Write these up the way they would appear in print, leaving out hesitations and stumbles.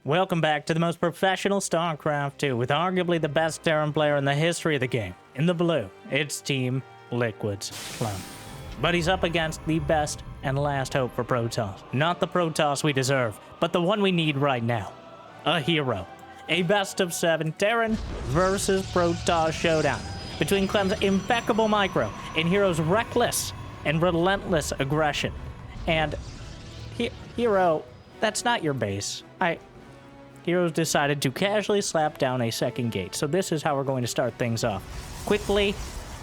Welcome back to the most professional StarCraft 2 with arguably the best Terran player in the history of the game. In the blue, it's Team Liquid's Clem. But he's up against the best and last hope for Protoss. Not the Protoss we deserve, but the one we need right now. A herO. A best of 7 Terran versus Protoss showdown between Clem's impeccable micro and herO's reckless and relentless aggression. And herO, that's not your base. herO's decided to casually slap down a second gate, so this is how we're going to start things off. Quickly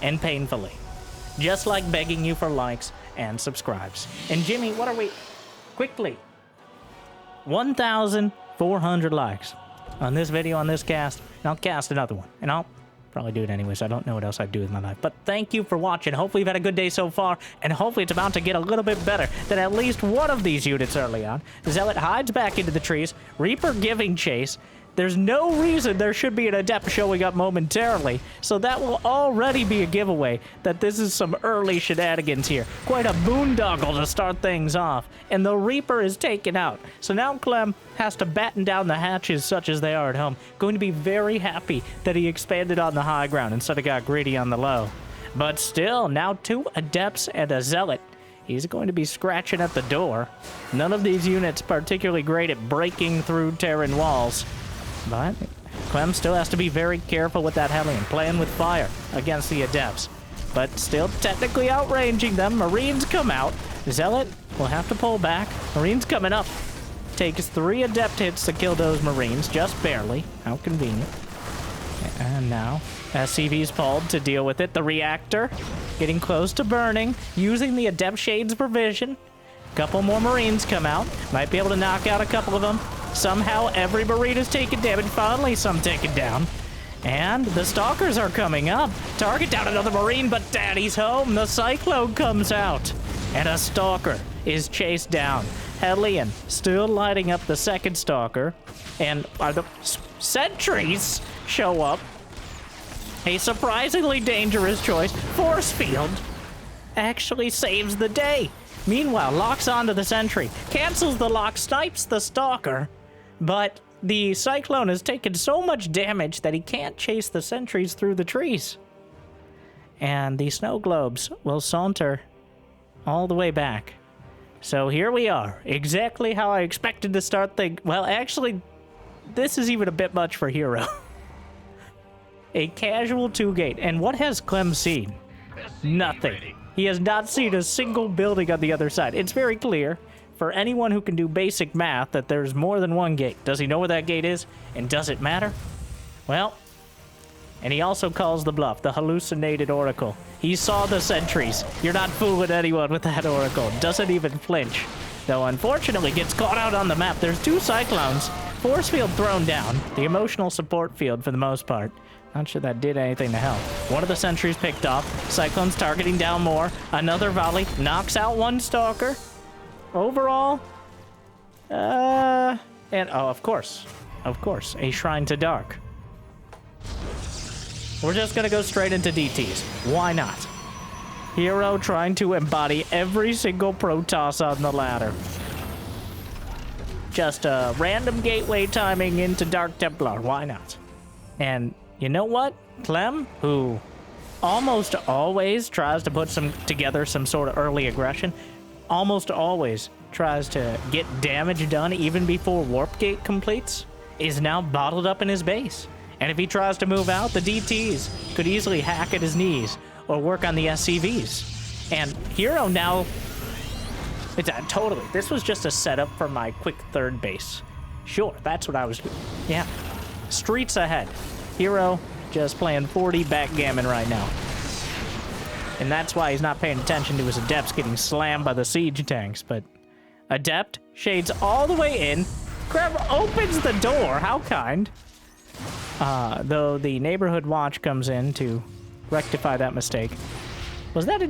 and painfully. Just like begging you for likes and subscribes. And Jimmy, what are we... Quickly. 1,400 likes on this video, on this cast, and I'll cast another one. And I'll probably do it anyways. I don't know what else I'd do with my life. But thank you for watching. Hopefully you've had a good day so far, and hopefully it's about to get a little bit better than at least one of these units early on. Zealot hides back into the trees. Reaper giving chase. There's no reason there should be an Adept showing up momentarily, so that will already be a giveaway that this is some early shenanigans here. Quite a boondoggle to start things off, and the Reaper is taken out. So now Clem has to batten down the hatches such as they are at home. Going to be very happy that he expanded on the high ground instead of got greedy on the low. But still, now 2 Adepts and a Zealot. He's going to be scratching at the door. None of these units particularly great at breaking through Terran walls. But Clem still has to be very careful with that Hellion, playing with fire against the Adepts. But still technically outranging them. Marines come out. Zealot will have to pull back. Marines coming up. Takes 3 Adept hits to kill those Marines, just barely. How convenient. And now SCV's pulled to deal with it. The reactor getting close to burning, using the Adept Shades provision. Couple more Marines come out. Might be able to knock out a couple of them. Somehow every Marine is taking damage, finally some taken down. And the Stalkers are coming up. Target down another Marine, but Daddy's home. The Cyclone comes out. And a Stalker is chased down. Hellion still lighting up the second Stalker. And the sentries show up. A surprisingly dangerous choice. Force Field actually saves the day. Meanwhile, locks onto the sentry. Cancels the lock, snipes the Stalker. But the Cyclone has taken so much damage that he can't chase the sentries through the trees. And the snow globes will saunter all the way back. So here we are, exactly how I expected to start things. Well, actually, this is even a bit much for herO. A casual 2-gate. And what has Clem seen? Nothing. He has not seen a single building on the other side. It's very clear for anyone who can do basic math that there's more than one gate. Does he know where that gate is? And does it matter? Well, and he also calls the bluff, the hallucinated oracle. He saw the sentries. You're not fooling anyone with that oracle. Doesn't even flinch. Though unfortunately gets caught out on the map. There's 2 Cyclones. Force field thrown down. The emotional support field for the most part. Not sure that did anything to help. One of the sentries picked off. Cyclone's targeting down more. Another volley. Knocks out 1 Stalker. Overall, and oh, of course, a Shrine to Dark. We're just gonna go straight into DTs. Why not? herO trying to embody every single Protoss on the ladder. Just a random gateway timing into Dark Templar. Why not? And you know what? Clem, who almost always tries to put together some sort of early aggression, almost always tries to get damage done even before Warp Gate completes, is now bottled up in his base. And if he tries to move out, the DTs could easily hack at his knees or work on the SCVs. And herO now... totally. This was just a setup for my quick 3rd base. Sure, that's what I was doing. Yeah. Streets ahead. herO just playing 40 backgammon right now. And that's why he's not paying attention to his Adepts getting slammed by the siege tanks. But Adept shades all the way in. Clem opens the door. How kind. Though the neighborhood watch comes in to rectify that mistake. Was that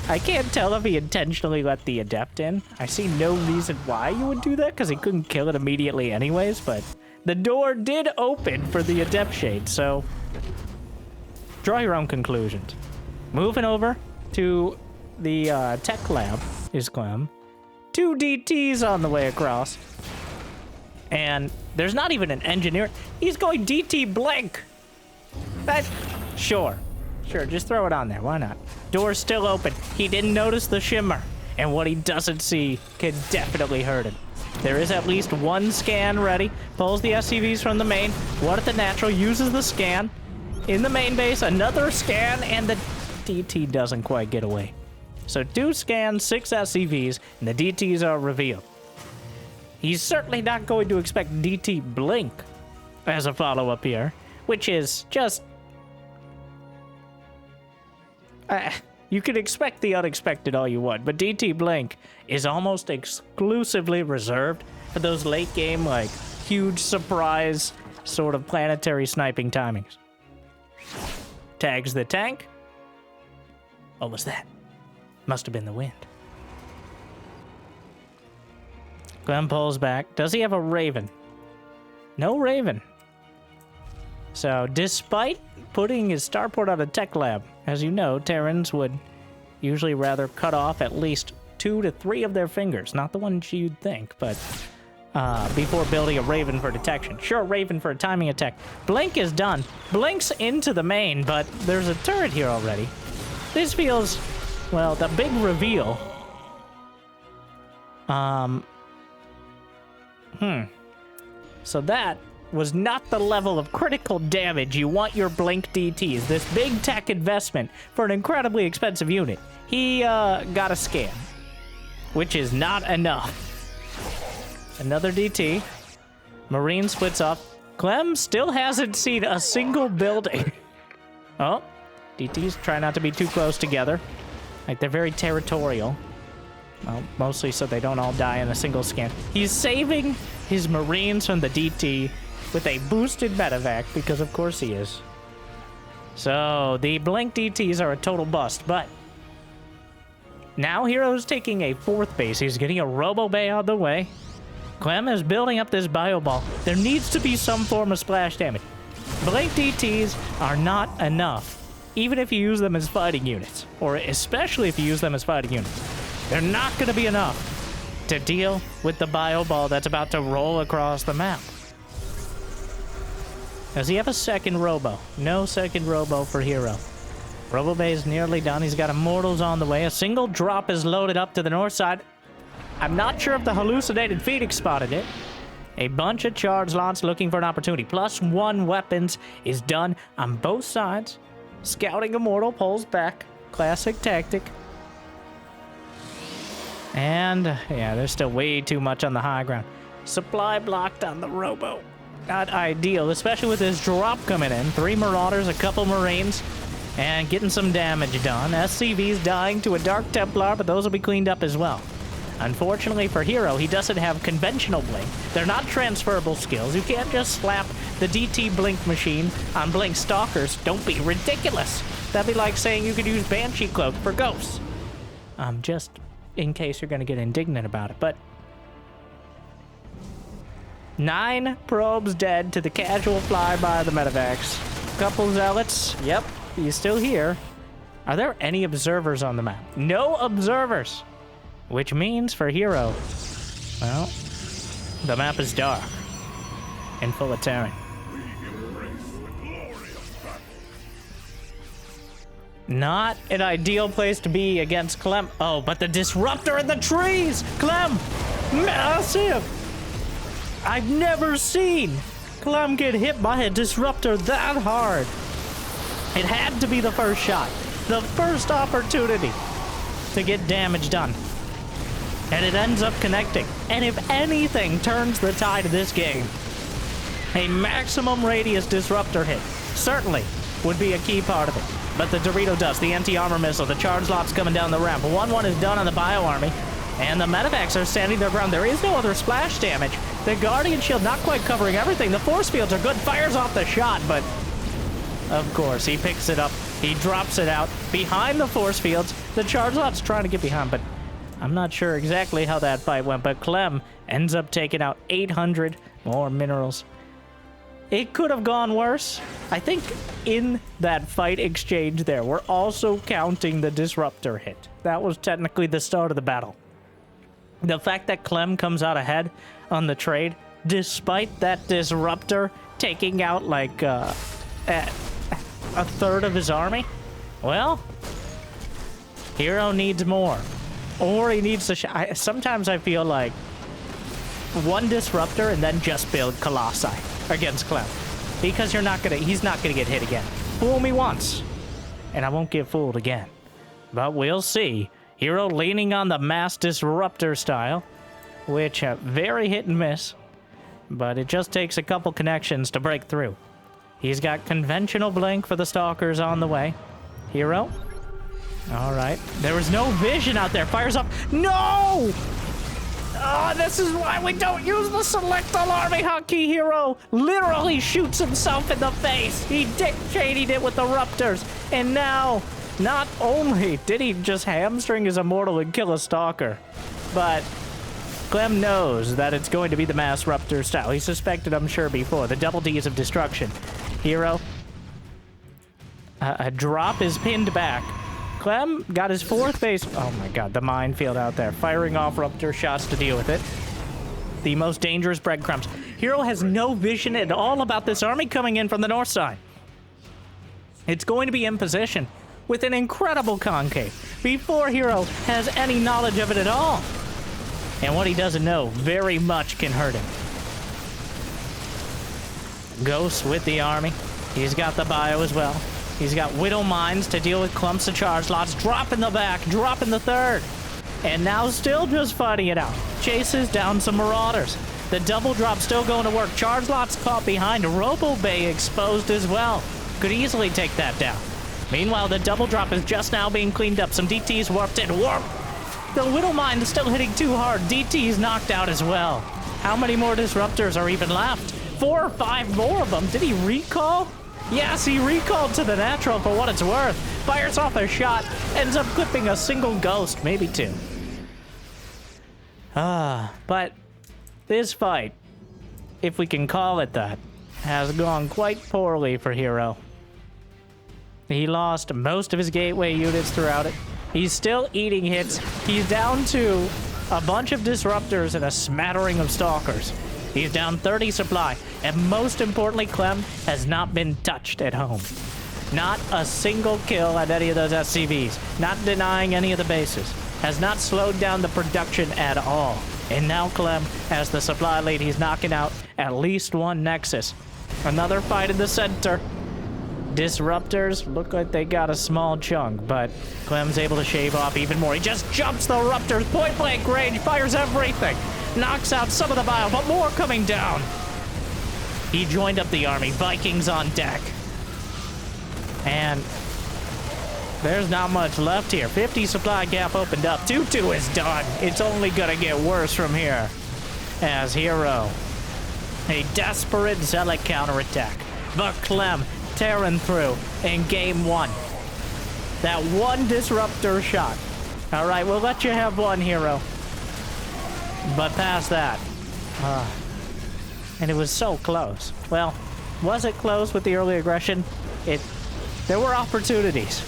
I can't tell if he intentionally let the Adept in. I see no reason why you would do that, because he couldn't kill it immediately anyways, but the door did open for the Adept shade, so draw your own conclusions. Moving over to the tech lab is Clem. 2 DTs on the way across. And there's not even an engineer. He's going DT Blink. That, sure, just throw it on there. Why not? Door's still open. He didn't notice the shimmer. And what he doesn't see can definitely hurt him. There is at least one scan ready. Pulls the SCVs from the main. What if the natural uses the scan? In the main base, another scan, and the DT doesn't quite get away. So 2 scans, 6 SCVs, and the DTs are revealed. He's certainly not going to expect DT Blink as a follow-up here, which is just... you can expect the unexpected all you want, but DT Blink is almost exclusively reserved for those late-game, like, huge surprise sort of planetary sniping timings. Tags the tank. What was that? Must have been the wind. Clem pulls back. Does he have a Raven? No Raven. So, despite putting his starport on a tech lab, as you know, Terrans would usually rather cut off at least 2 to 3 of their fingers. Not the ones you'd think, but before building a Raven for detection. Sure, Raven for a timing attack. Blink is done. Blink's into the main, but there's a turret here already. This feels, well, the big reveal. So that was not the level of critical damage you want your Blink DTs. This big tech investment for an incredibly expensive unit. He got a scan, which is not enough. Another DT. Marine splits off. Clem still hasn't seen a single building. Oh, DTs try not to be too close together. Like, they're very territorial. Well, mostly so they don't all die in a single scan. He's saving his Marines from the DT with a boosted medevac, because of course he is. So, the Blink DTs are a total bust, but now herO's taking a 4th base. He's getting a Robo Bay on the way. Clem is building up this Bio Ball. There needs to be some form of splash damage. Blink DTs are not enough, even if you use them as fighting units, or especially if you use them as fighting units. They're not going to be enough to deal with the Bio Ball that's about to roll across the map. Does he have a second Robo? No second Robo for herO. Robo Bay is nearly done. He's got Immortals on the way. A single drop is loaded up to the north side. I'm not sure if the hallucinated Phoenix spotted it. A bunch of charge lots looking for an opportunity. +1 weapons is done on both sides. Scouting Immortal pulls back. Classic tactic. And, yeah, there's still way too much on the high ground. Supply blocked on the Robo. Not ideal, especially with this drop coming in. 3 Marauders, a couple Marines, and getting some damage done. SCV's dying to a Dark Templar, but those will be cleaned up as well. Unfortunately for herO, he doesn't have conventional Blink. They're not transferable skills. You can't just slap the DT Blink machine on Blink Stalkers. Don't be ridiculous. That'd be like saying you could use Banshee Cloak for Ghosts. Just in case you're going to get indignant about it, but 9 probes dead to the casual flyby of the medevacs. Couple zealots. Yep, he's still here. Are there any observers on the map? No observers. Which means for herO, well, the map is dark and full of Terran. Not an ideal place to be against Clem. Oh, but the disruptor in the trees! Clem! Massive! I've never seen Clem get hit by a disruptor that hard. It had to be the first shot. The first opportunity to get damage done. And it ends up connecting. And if anything turns the tide of this game, a maximum radius disruptor hit certainly would be a key part of it. But the Dorito Dust, the anti-armor missile, the charge lots coming down the ramp. 1-1 is done on the Bio Army. And the medevacs are standing their ground. There is no other splash damage. The Guardian Shield not quite covering everything. The force fields are good. Fires off the shot, but of course, he picks it up. He drops it out behind the force fields. The charge lot's trying to get behind, but I'm not sure exactly how that fight went. But Clem ends up taking out 800 more minerals. It could have gone worse. I think in that fight exchange there, we're also counting the disruptor hit. That was technically the start of the battle. The fact that Clem comes out ahead on the trade despite that disruptor taking out like a third of his army? Well, herO needs more. Or he needs to... sometimes I feel like one disruptor and then just build Colossi against Clem. Because he's not gonna get hit again. Fool me once, and I won't get fooled again. But we'll see. herO leaning on the mass disruptor style, which very hit and miss. But it just takes a couple connections to break through. He's got conventional blink for the stalkers on the way. herO. All right. There was no vision out there. Fires up. No! Oh, this is why we don't use the select all army hotkey. herO literally shoots himself in the face. He Dick Cheney'd it with the Ruptors. And now, not only did he just hamstring his immortal and kill a stalker, but Clem knows that it's going to be the mass Ruptor style. He suspected, I'm sure, before. The double Ds of destruction. herO. A drop is pinned back. Clem got his 4th base. Oh my god, the minefield out there. Firing off Ruptor shots to deal with it. The most dangerous breadcrumbs. herO has no vision at all about this army coming in from the north side. It's going to be in position with an incredible concave before herO has any knowledge of it at all. And what he doesn't know very much can hurt him. Ghost with the army. He's got the bio as well. He's got Widow Mines to deal with clumps of charge lots. Drop in the back, drop in the 3rd. And now still just fighting it out. Chases down some Marauders. The double drop still going to work. Charge lots caught behind. Robo Bay exposed as well. Could easily take that down. Meanwhile, the double drop is just now being cleaned up. Some DTs warped in. Warp! The Widow Mine is still hitting too hard. DT's knocked out as well. How many more disruptors are even left? 4 or 5 more of them. Did he recall? Yes, he recalled to the natural for what it's worth. Fires off a shot, ends up clipping a single ghost, maybe 2. But this fight, if we can call it that, has gone quite poorly for herO. He lost most of his gateway units throughout it. He's still eating hits. He's down to a bunch of disruptors and a smattering of stalkers. He's down 30 supply, and most importantly, Clem has not been touched at home. Not a single kill at any of those SCVs, not denying any of the bases, has not slowed down the production at all. And now Clem has the supply lead. He's knocking out at least 1 Nexus. Another fight in the center. Disruptors look like they got a small chunk, but Clem's able to shave off even more. He just jumps the Ruptors, point blank range, fires everything. Knocks out some of the bile, but more coming down. He joined up the army. Vikings on deck. And there's not much left here. 50 supply gap opened up. 2-2 is done. It's only gonna get worse from here. As herO, a desperate zealot counterattack. But Clem, Terran through in game 1. That 1 disruptor shot. All right, we'll let you have 1, herO. But past that, and it was so close. Well, was it close with the early aggression? There were opportunities,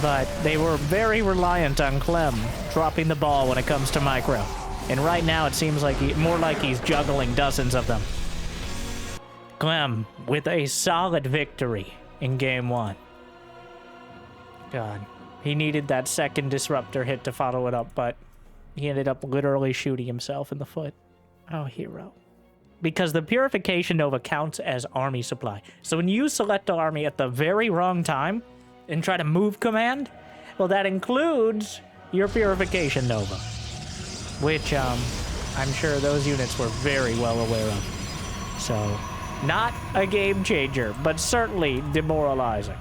but they were very reliant on Clem dropping the ball when it comes to micro. And right now it seems like more like he's juggling dozens of them. Clem with a solid victory in game 1. God, he needed that 2nd disruptor hit to follow it up, but he ended up literally shooting himself in the foot. Oh, herO. Because the Purification Nova counts as army supply. So when you select an army at the very wrong time and try to move command, well, that includes your Purification Nova. Which, I'm sure those units were very well aware of. So, not a game changer, but certainly demoralizing.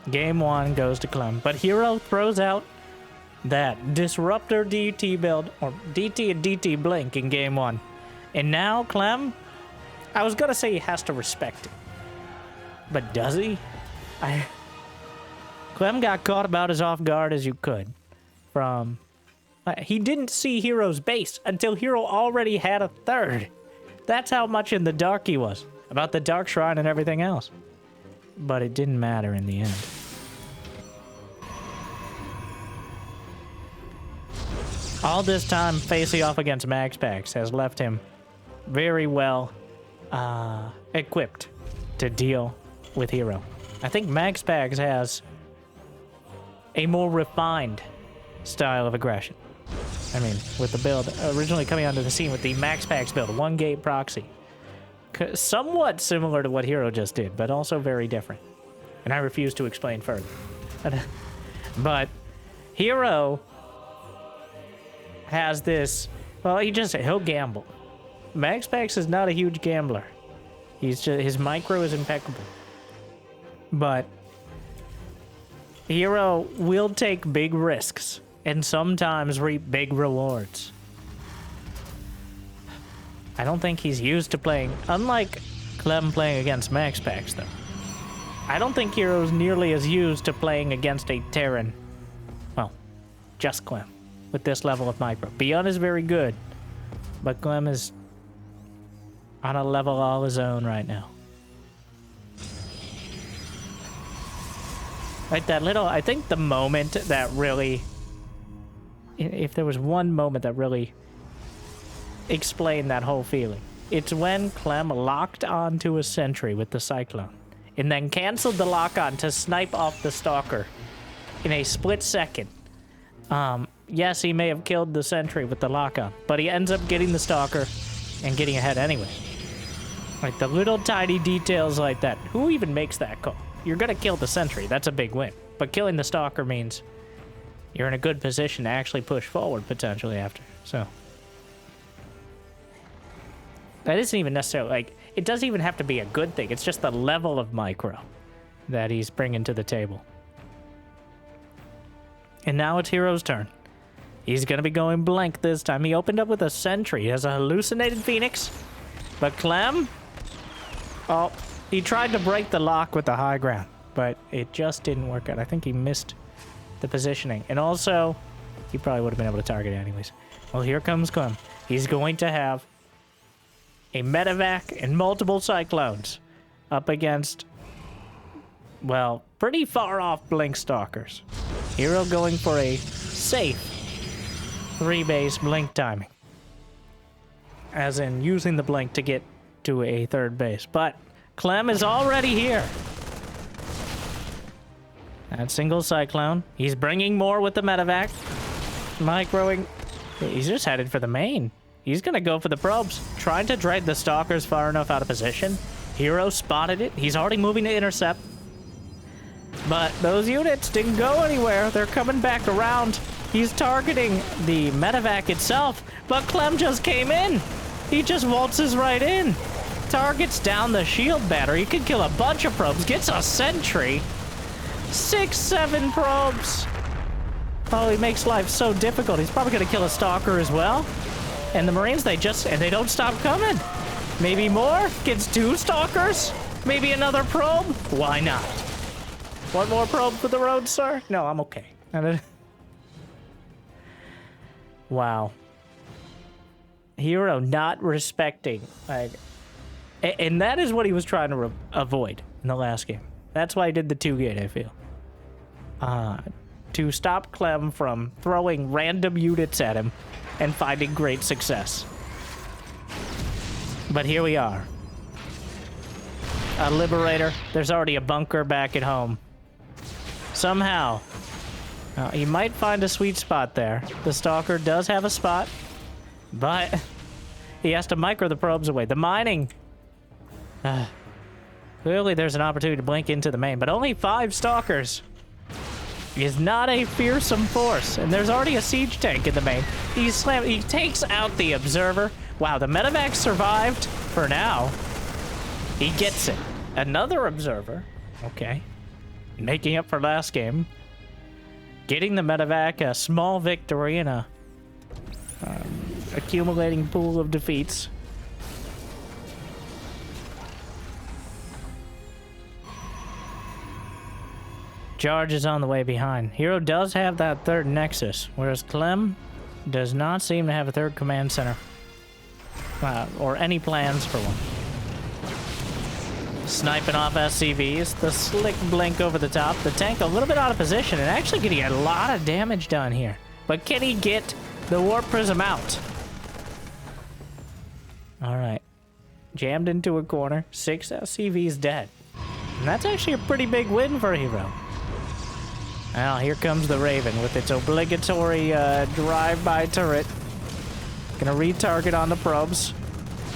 Game 1 goes to Clem, but herO throws out that disruptor DT build, or DT and DT blink in game 1. And now Clem, I was gonna say he has to respect it, but does he? Clem got caught about as off guard as you could. He didn't see herO's base until herO already had a 3rd. That's how much in the dark he was about the Dark Shrine and everything else. But it didn't matter in the end. All this time facing off against Max Packs has left him very well equipped to deal with herO. I think Max Packs has a more refined style of aggression. I mean, with the build originally coming onto the scene with the Max Packs build, 1-gate proxy. Somewhat similar to what herO just did, but also very different. And I refuse to explain further. But herO has this, well, he'll gamble. Max Packs is not a huge gambler. His micro is impeccable. But herO will take big risks and sometimes reap big rewards. I don't think he's used to playing, unlike Clem playing against Max Packs though. I don't think herO's nearly as used to playing against a Terran. Well, just Clem with this level of micro. Beyond is very good, but Clem is on a level all his own right now. Like that little, I think the moment that really, if there was one moment that really explained that whole feeling, it's when Clem locked onto a sentry with the Cyclone and then canceled the lock on to snipe off the Stalker in a split second. Yes, he may have killed the sentry with the lock on, but he ends up getting the Stalker and getting ahead anyway. Like the little tiny details like that. Who even makes that call? You're gonna kill the sentry, that's a big win. But killing the Stalker means you're in a good position to actually push forward potentially after, so. That isn't even necessarily, like, it doesn't even have to be a good thing. It's just the level of micro that he's bringing to the table. And now it's herO's turn. He's going to be going blank this time. He opened up with a sentry. He has a hallucinated Phoenix. But Clem, oh, he tried to break the lock with the high ground, but it just didn't work out. I think he missed the positioning. And also, he probably would have been able to target it anyways. Well, here comes Clem. He's going to have a medevac and multiple Cyclones up against, well, pretty far off Blink Stalkers. herO going for a safe 3-base Blink timing. As in using the Blink to get to a 3rd base. But Clem is already here. That single Cyclone. He's bringing more with the medevac. Microing. He's just headed for the main. He's going to go for the probes, trying to drag the Stalkers far enough out of position. herO spotted it. He's already moving to intercept. But those units didn't go anywhere. They're coming back around. He's targeting the medevac itself, but Clem just came in. He just waltzes right in. Targets down the shield battery. He could kill a bunch of probes. Gets a sentry. 6, 7 probes. Oh, he makes life so difficult. He's probably going to kill a Stalker as well. And the Marines, they don't stop coming. Maybe more? Gets 2 Stalkers? Maybe another probe? Why not? One more probe for the road, sir? No, I'm okay. Wow. herO not respecting, like, and that is what he was trying to avoid in the last game. That's why he did the 2-gate, I feel. To stop Clem from throwing random units at him and finding great success. But here we are. A Liberator. There's already a bunker back at home. Somehow, he might find a sweet spot there. The Stalker does have a spot, but he has to micro the probes away. The mining. Clearly, there's an opportunity to blink into the main, but only 5 Stalkers is not a fearsome force, and there's already a siege tank in the main. He takes out the Observer. Wow, the medevac survived for now. He gets it. Another Observer. Okay. Making up for last game. Getting the medevac a small victory in a accumulating pool of defeats. Charge is on the way behind. herO does have that 3rd Nexus, whereas Clem does not seem to have a 3rd command center. Or any plans for one. Sniping off SCVs, the slick blink over the top, the tank a little bit out of position and actually getting a lot of damage done here. But can he get the warp prism out. All right. Jammed into a corner. 6 SCVs dead. And that's actually a pretty big win for herO. Now, here comes the Raven with its obligatory drive-by turret. Gonna retarget on the probes.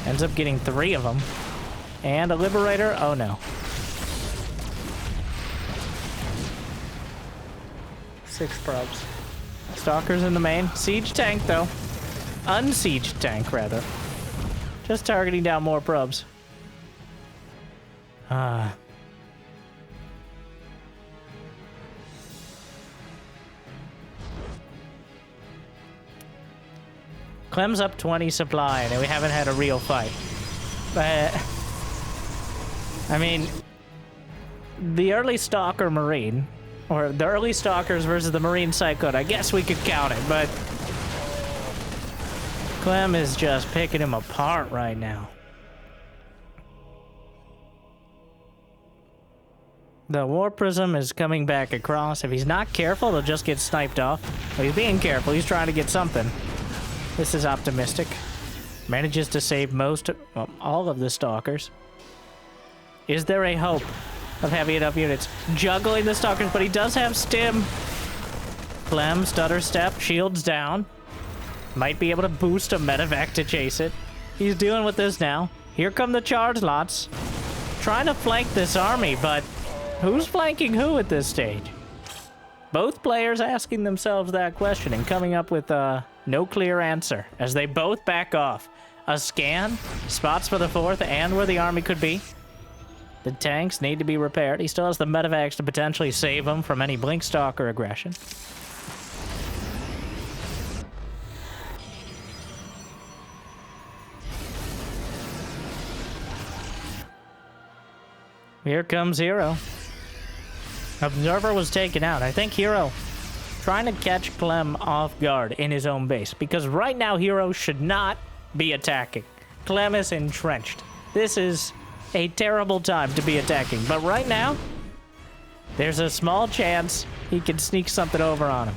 Ends up getting 3 of them. And a Liberator. Oh, no. 6 probes. Stalkers in the main. Siege tank, though. Unsiege tank, rather. Just targeting down more probes. Clem's up 20 supply, and we haven't had a real fight. But, I mean, the early Stalker Marine, or the early Stalkers versus the Marine Cyclone, I guess we could count it, but Clem is just picking him apart right now. The War Prism is coming back across. If he's not careful, he'll just get sniped off. But he's being careful. He's trying to get something. This is optimistic. Manages to save most, well, all of the Stalkers. Is there a hope of having enough units juggling the Stalkers? But he does have Stim. Clem, stutter step, shields down. Might be able to boost a medevac to chase it. He's dealing with this now. Here come the charge lots. Trying to flank this army, but who's flanking who at this stage? Both players asking themselves that question and coming up with no clear answer as they both back off. A scan, spots for the 4th and where the army could be. The tanks need to be repaired. He still has the medevacs to potentially save him from any Blink Stalker aggression. Here comes herO. Observer was taken out. I think herO trying to catch Clem off guard in his own base, because right now herO should not be attacking. Clem is entrenched. This is a terrible time to be attacking, but right now there's a small chance he can sneak something over on him.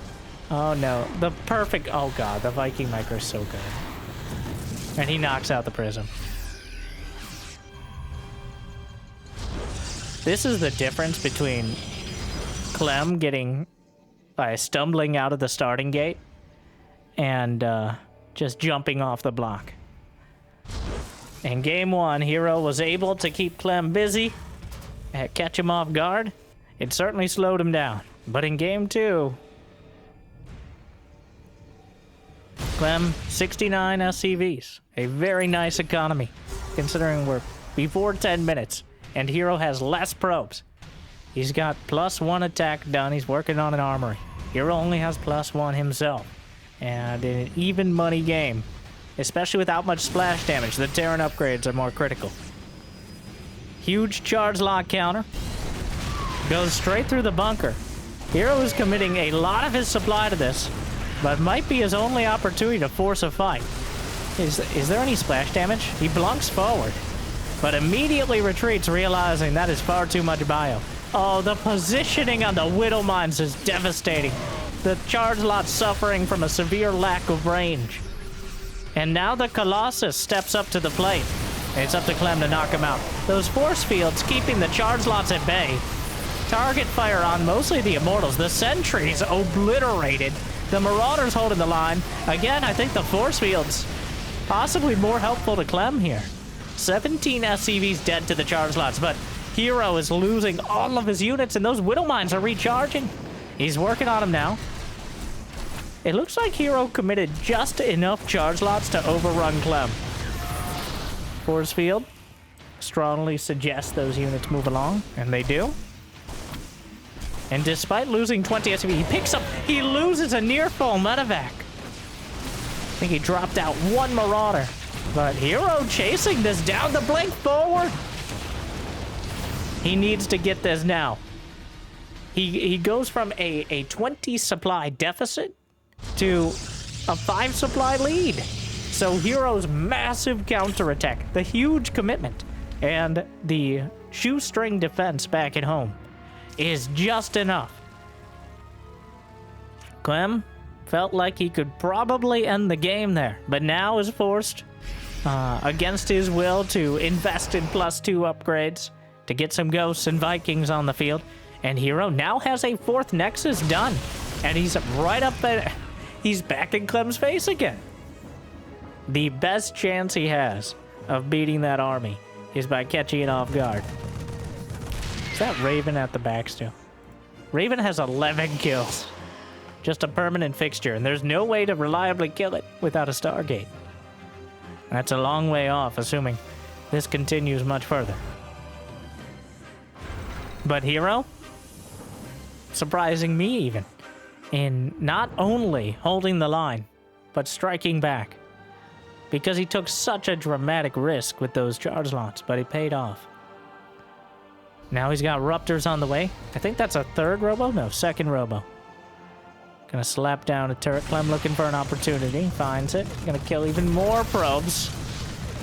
Oh no, the perfect, oh god, the Viking micro is so good. And he knocks out the prism. This is the difference between Clem getting stumbling out of the starting gate and just jumping off the block. In game 1, herO was able to keep Clem busy, catch him off guard. It certainly slowed him down. But in game 2, Clem, 69 SCVs. A very nice economy, considering we're before 10 minutes, and herO has less probes. He's got +1 attack done. He's working on an armory. herO only has +1 himself. And in an even money game, especially without much splash damage, the Terran upgrades are more critical. Huge charge lock counter. Goes straight through the bunker. herO is committing a lot of his supply to this, but might be his only opportunity to force a fight. Is there any splash damage? He blunks forward, but immediately retreats, realizing that is far too much bio. Oh, the positioning on the Widow Mines is devastating. The charge lot suffering from a severe lack of range. And now the Colossus steps up to the plate. It's up to Clem to knock him out. Those force fields keeping the charge lots at bay. Target fire on mostly the Immortals. The Sentries obliterated. The Marauders holding the line. Again, I think the force fields possibly more helpful to Clem here. 17 SCVs dead to the charge lots, but herO is losing all of his units, and those Widow Mines are recharging. He's working on them now. It looks like herO committed just enough charge lots to overrun Clem. Force field strongly suggests those units move along, and they do. And despite losing 20 SCV, he loses a near full medevac. I think he dropped out 1 Marauder. But herO chasing this down the blink forward. He needs to get this now. He goes from a 20 supply deficit to a 5 supply lead. So herO's massive counterattack, the huge commitment, and the shoestring defense back at home is just enough. Clem Felt like he could probably end the game there, but now is forced, against his will, to invest in +2 upgrades to get some Ghosts and Vikings on the field. And herO now has a 4th Nexus done, and he's right up at... He's back in Clem's face again. The best chance he has of beating that army is by catching it off guard. Is that Raven at the back still? Raven has 11 kills. Just a permanent fixture, and there's no way to reliably kill it without a Stargate. That's a long way off, assuming this continues much further. But herO, surprising me even, in not only holding the line, but striking back. Because he took such a dramatic risk with those charge lots, but it paid off. Now he's got Ruptors on the way. I think that's a 3rd Robo? No, 2nd Robo. Gonna slap down a turret. Clem looking for an opportunity. Finds it. Gonna kill even more probes.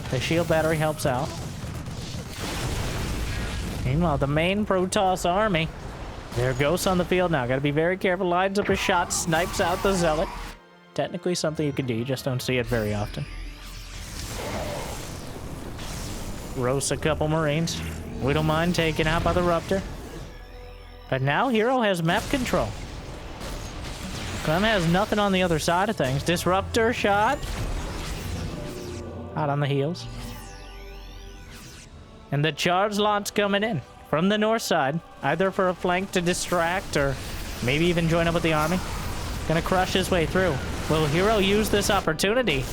The shield battery helps out. Meanwhile, the main Protoss army, there are Ghosts on the field now. Gotta be very careful. Lines up a shot. Snipes out the Zealot. Technically something you can do. You just don't see it very often. Roast a couple Marines. We don't mind taken out by the Ruptor. But now herO has map control. Clem has nothing on the other side of things. Disruptor shot. Out on the heels. And the charge lot's coming in from the north side, either for a flank to distract or maybe even join up with the army. Gonna crush his way through. Will herO use this opportunity?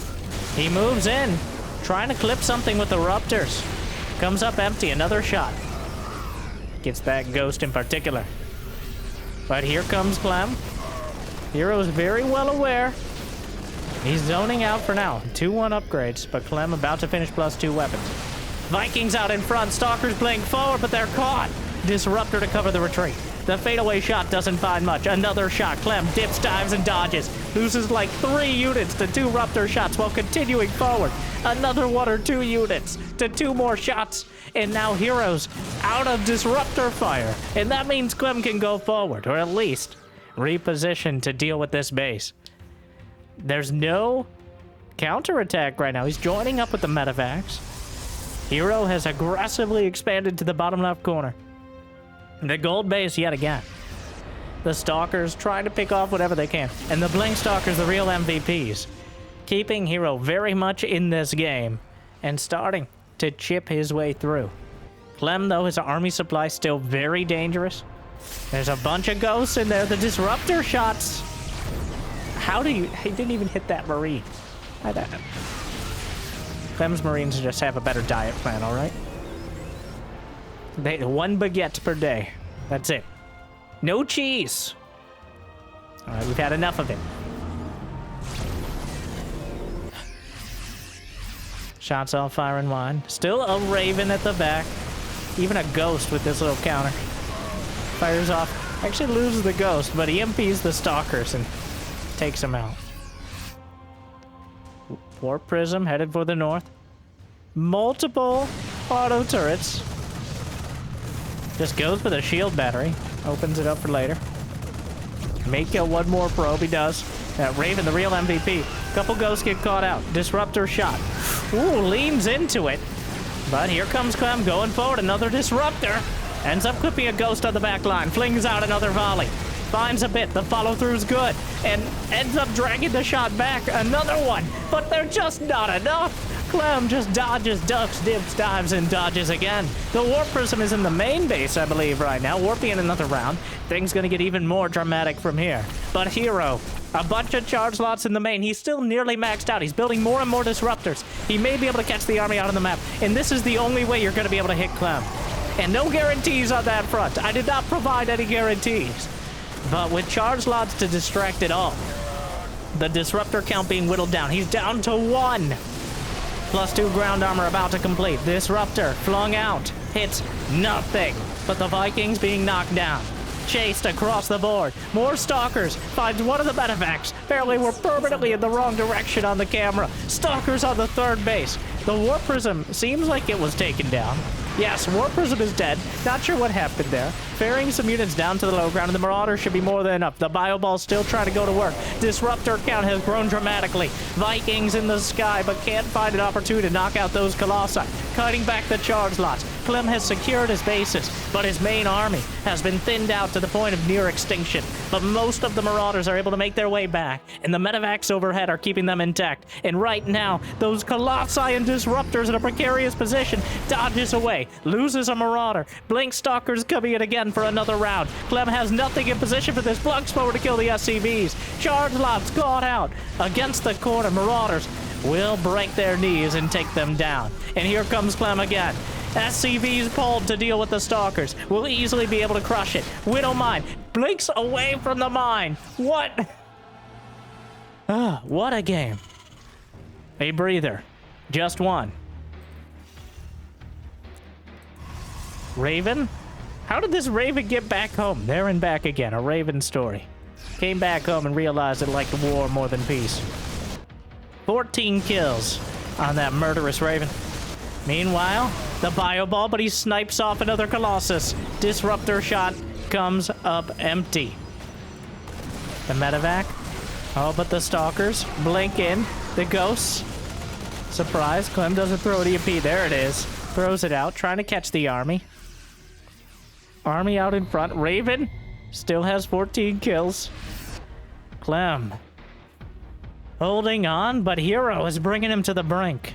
He moves in, trying to clip something with the Ruptors. Comes up empty, another shot. Gets that Ghost in particular. But here comes Clem. herO's very well aware. He's zoning out for now. 2-1 upgrades, but Clem about to finish +2 weapons. Vikings out in front. Stalkers playing forward, but they're caught. Disruptor to cover the retreat. The fadeaway shot doesn't find much. Another shot. Clem dips, dives, and dodges. Loses like 3 units to 2 Ruptor shots while continuing forward. Another 1 or 2 units to 2 more shots. And now herO's out of Disruptor fire. And that means Clem can go forward, or at least reposition to deal with this base. There's no counterattack right now. He's joining up with the medevacs. herO has aggressively expanded to the bottom left corner. The gold base yet again. The Stalkers trying to pick off whatever they can. And the Blink Stalkers, the real MVPs. Keeping herO very much in this game and starting to chip his way through. Clem, though, his army supply still very dangerous. There's a bunch of Ghosts in there. The Disruptor shots. How do you... He didn't even hit that Marine. How'd that happen? Clem's Marines just have a better diet plan, all right? They 1 baguette per day. That's it. No cheese. All right, we've had enough of it. Shots off, fire and wine. Still a Raven at the back. Even a Ghost with this little counter. Fires off. Actually loses the Ghost, but EMPs the Stalkers and takes them out. Warp Prism headed for the north. Multiple auto turrets. Just goes for the shield battery. Opens it up for later. May kill 1 more probe. He does. Raven, the real MVP. Couple Ghosts get caught out. Disruptor shot. Ooh, leans into it. But here comes Clem going forward. Another Disruptor. Ends up clipping a Ghost on the back line. Flings out another volley. Finds a bit. The follow-through's good. And ends up dragging the shot back. Another one. But they're just not enough. Clem just dodges, ducks, dips, dives, and dodges again. The Warp Prism is in the main base, I believe, right now. Warping in another round. Things gonna get even more dramatic from here. But herO, a bunch of charge slots in the main. He's still nearly maxed out. He's building more and more Disruptors. He may be able to catch the army out on the map. And this is the only way you're gonna be able to hit Clem. And no guarantees on that front. I did not provide any guarantees. But with charge slots to distract it all, the Disruptor count being whittled down. He's down to 1. +2 ground armor about to complete. Disruptor flung out. Hits nothing. But the Vikings being knocked down. Chased across the board. More Stalkers. Finds 1 of the medevacs. Apparently we're permanently in the wrong direction on the camera. Stalkers on the 3rd base. The Warp Prism seems like it was taken down. Yes, War Prism is dead. Not sure what happened there. Ferrying some units down to the low ground, and the Marauder should be more than enough. The Bio Ball's still trying to go to work. Disruptor count has grown dramatically. Vikings in the sky, but can't find an opportunity to knock out those Colossi. Cutting back the charge lots. Clem has secured his bases, but his main army has been thinned out to the point of near extinction. But most of the Marauders are able to make their way back, and the medevacs overhead are keeping them intact. And right now, those Colossi and Disruptors in a precarious position dodges away, loses a Marauder. Blink Stalker's coming in again for another round. Clem has nothing in position for this. Plugs forward to kill the SCVs. Charge lots caught out against the corner. Marauders will break their knees and take them down. And here comes Clem again. SCVs pulled to deal with the Stalkers. Will easily be able to crush it. Widow Mine blinks away from the mine. What? What a game. A breather. Just one. Raven? How did this Raven get back home? There and back again. A Raven story. Came back home and realized it liked war more than peace. 14 kills on that murderous Raven. Meanwhile, the Bio Ball, but he snipes off another Colossus. Disruptor shot comes up empty. The medevac. Oh, but the Stalkers blink in. The Ghosts. Surprise, Clem doesn't throw an EMP. There it is. Throws it out, trying to catch the army. Army out in front. Raven still has 14 kills. Clem holding on, but herO is bringing him to the brink.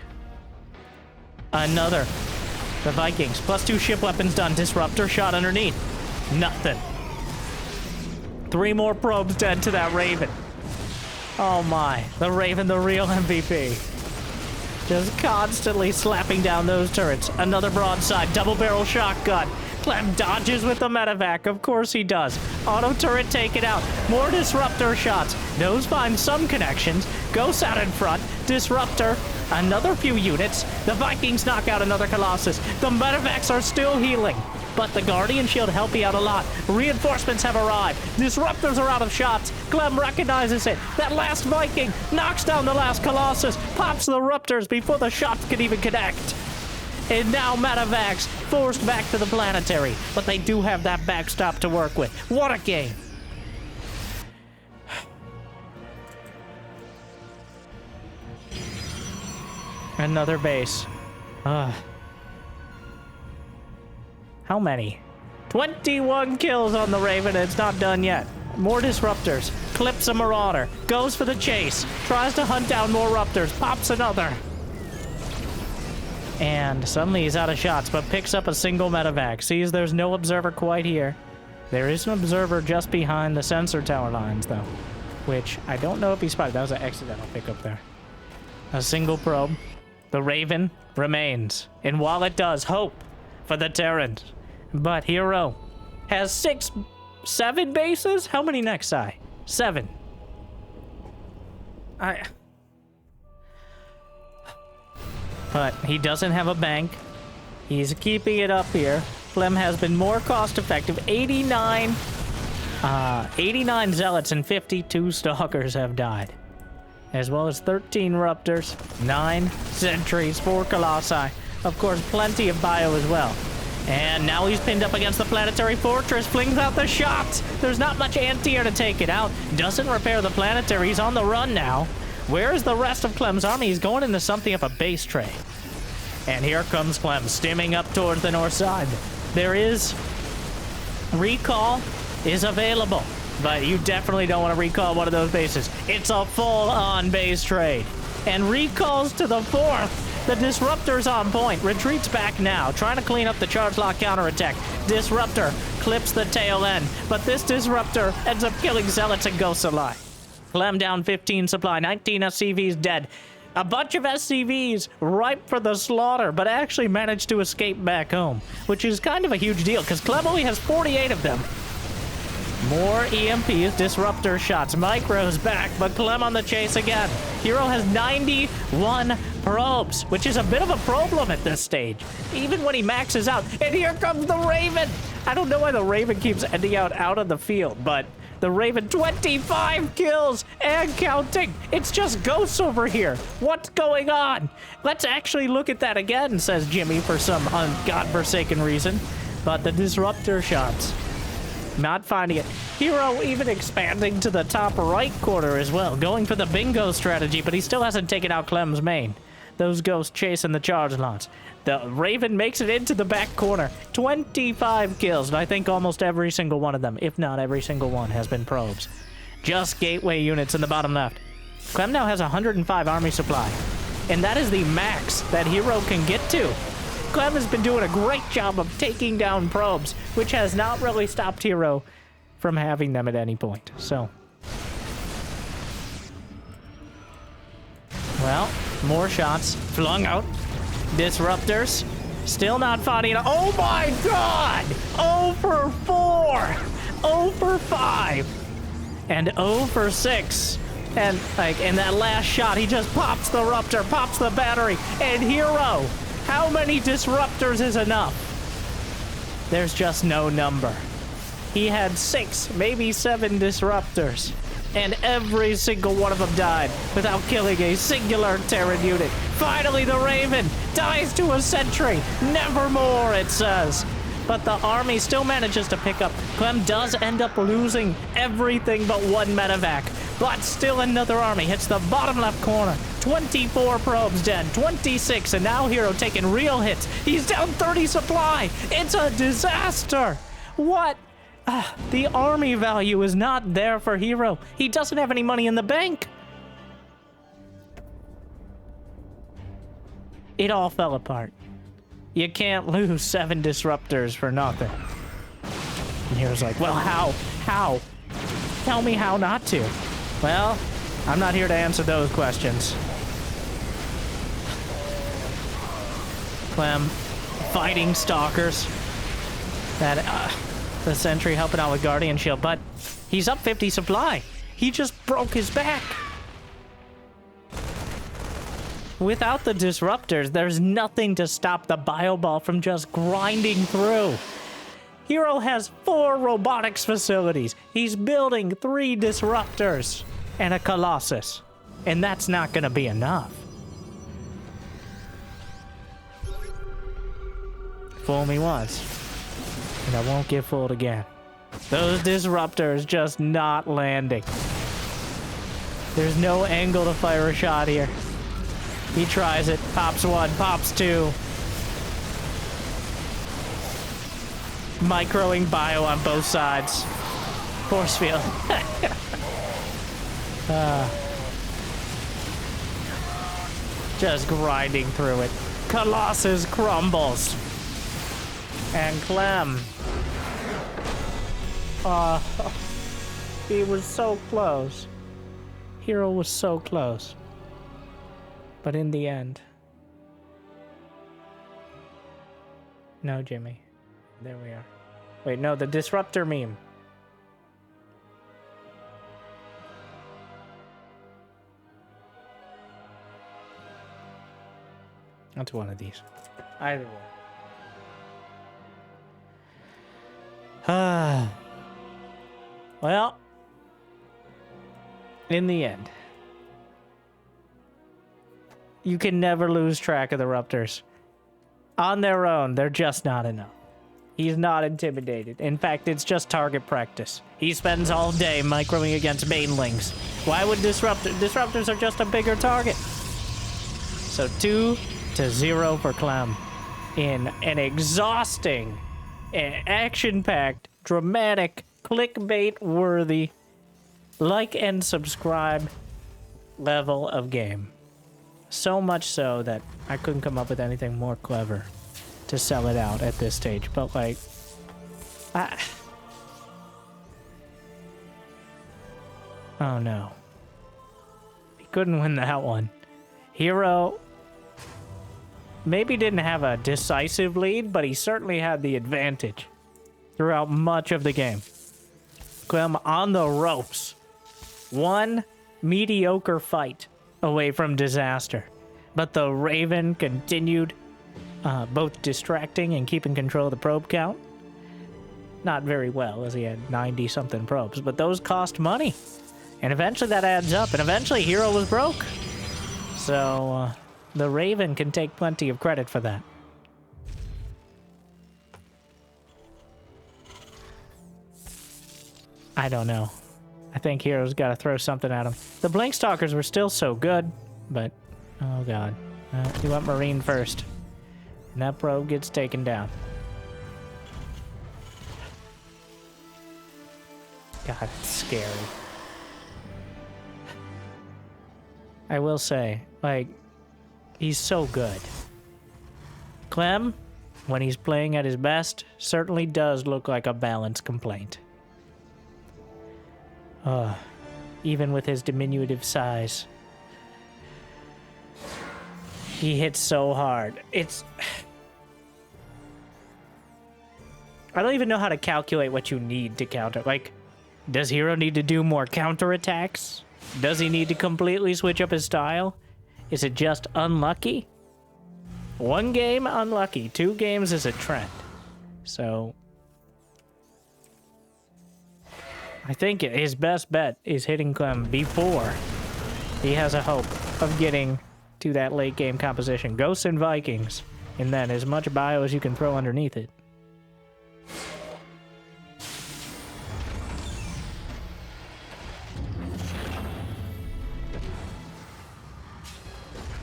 Another. The Vikings. +2 ship weapons done. Disruptor shot underneath. Nothing. 3 more probes dead to that Raven. Oh my. The Raven, the real MVP. Just constantly slapping down those turrets. Another broadside. Double barrel shotgun. Clem dodges with the medevac. Of course he does. Auto turret taken out. More Disruptor shots. Those find some connections. Ghosts out in front. Disruptor. Another few units. The Vikings knock out another Colossus. The medevacs are still healing. But the Guardian Shield help you out a lot. Reinforcements have arrived. Disruptors are out of shots. Clem recognizes it. That last Viking knocks down the last Colossus. Pops the Ruptors before the shots can even connect. And now medevacs forced back to the planetary. But they do have that backstop to work with. What a game. Another base. How many? 21 kills on the Raven. It's not done yet. More Disruptors. Clips a Marauder. Goes for the chase. Tries to hunt down more Ruptors. Pops another. And suddenly he's out of shots, but picks up a single medevac. Sees there's no observer quite here. There is an observer just behind the sensor tower lines, though. Which, I don't know if he spotted. That was an accidental pickup there. A single probe. The Raven remains. And while it does, hope for the Terrans. But herO has 7 bases? How many next, Si? 7. But he doesn't have a bank. He's keeping it up here. Clem has been more cost-effective. 89 Zealots and 52 Stalkers have died. As well as 13 Ruptors, 9 Sentries, 4 Colossi. Of course, plenty of Bio as well. And now he's pinned up against the Planetary Fortress, flings out the shots. There's not much anti-air to take it out. Doesn't repair the Planetary. He's on the run now. Where is the rest of Clem's army? He's going into something up a base tray. And here comes Clem, stimming up towards the north side. There is... Recall is available. But you definitely don't want to recall one of those bases. It's a full-on base trade. And recalls to the 4th. The Disruptor's on point. Retreats back now. Trying to clean up the charge lock counterattack. Disruptor clips the tail end. But this Disruptor ends up killing Zealots and Ghosts alive. Clem down 15 supply. 19 SCVs dead. A bunch of SCVs ripe for the slaughter, but actually managed to escape back home. Which is kind of a huge deal, because Clem only has 48 of them. More EMPs, Disruptor shots. Micro's back, but Clem on the chase again. herO has 91 probes, which is a bit of a problem at this stage, even when he maxes out. And here comes the Raven. I don't know why the Raven keeps ending out of the field, but The Raven, 25 kills and counting. It's just ghosts over here. What's going on? Let's actually look at that again, says Jimmy for some godforsaken reason. But the disruptor shots, not finding it. herO even expanding to the top right corner as well, going for the bingo strategy, but he still hasn't taken out Clem's main. Those ghosts chasing the charge lots. The Raven makes it into the back corner. 25 kills, and I think almost every single one of them, if not every single one, has been probes. Just gateway units in the bottom left. Clem now has 105 army supply, and that is the max that herO can get to. Clem has been doing a great job of taking down probes, which has not really stopped herO from having them at any point. So, well, more shots flung out. Disruptors still not finding it. Oh my god! 0 for 4, 0 for 5, and 0 for 6. And like in that last shot, he just pops the Ruptor, pops the battery, and herO. How many disruptors is enough? There's just no number. He had 6, maybe 7 disruptors, and every single one of them died without killing a singular Terran unit. Finally, the Raven dies to a sentry. Nevermore, it says. But the army still manages to pick up. Clem does end up losing everything but 1 medevac. But still another army hits the bottom left corner. 24 probes dead, 26, and now herO taking real hits. He's down 30 supply. It's a disaster. What? The army value is not there for herO. He doesn't have any money in the bank. It all fell apart. You can't lose 7 disruptors for nothing. And hero's like, well, how? How? Tell me how not to. Well, I'm not here to answer those questions. Clem fighting stalkers. That, the sentry helping out with Guardian Shield, but he's up 50 supply. He just broke his back. Without the disruptors, there's nothing to stop the bio ball from just grinding through. herO has 4 robotics facilities. He's building 3 disruptors and a Colossus. And that's not gonna be enough. Fool me once, and I won't get fooled again. Those disruptors just not landing. There's no angle to fire a shot here. He tries it, pops 1, pops 2. Microing bio on both sides. Force field. Just grinding through it. Colossus crumbles. And Clem. He was so close. herO was so close. But in the end... No, Jimmy. There we are. Wait, no, the disruptor meme. That's one of these. Either way. Well, in the end, you can never lose track of the Ruptors. On their own, they're just not enough. He's not intimidated. In fact, it's just target practice. He spends all day microing against banelings. Why would disruptors are just a bigger target? So 2-0 for Clem in an exhausting, action-packed, dramatic, clickbait-worthy, like and subscribe level of game. So much so that I couldn't come up with anything more clever to sell it out at this stage. But like, oh no. He couldn't win that one. herO maybe didn't have a decisive lead, but he certainly had the advantage throughout much of the game. Clem on the ropes. One mediocre fight away from disaster. But the Raven continued both distracting and keeping control of the probe count. not very well, as he had 90-something probes, but those cost money. And eventually that adds up, and eventually herO was broke. So, the Raven can take plenty of credit for that. I don't know. I think herO's got to throw something at him. The Blink Stalkers were still so good, but... Oh, God. You went Marine first. And that probe gets taken down. God, it's scary. I will say, like, he's so good. Clem, when he's playing at his best, certainly does look like a balanced complaint. Even with his diminutive size. He hits so hard. It's... I don't even know how to calculate what you need to counter. Like, does herO need to do more counterattacks? Does he need to completely switch up his style? Is it just unlucky? 1 game, unlucky. 2 games is a trend. So... I think his best bet is hitting Clem before he has a hope of getting to that late game composition. Ghosts and Vikings, and then as much bio as you can throw underneath it.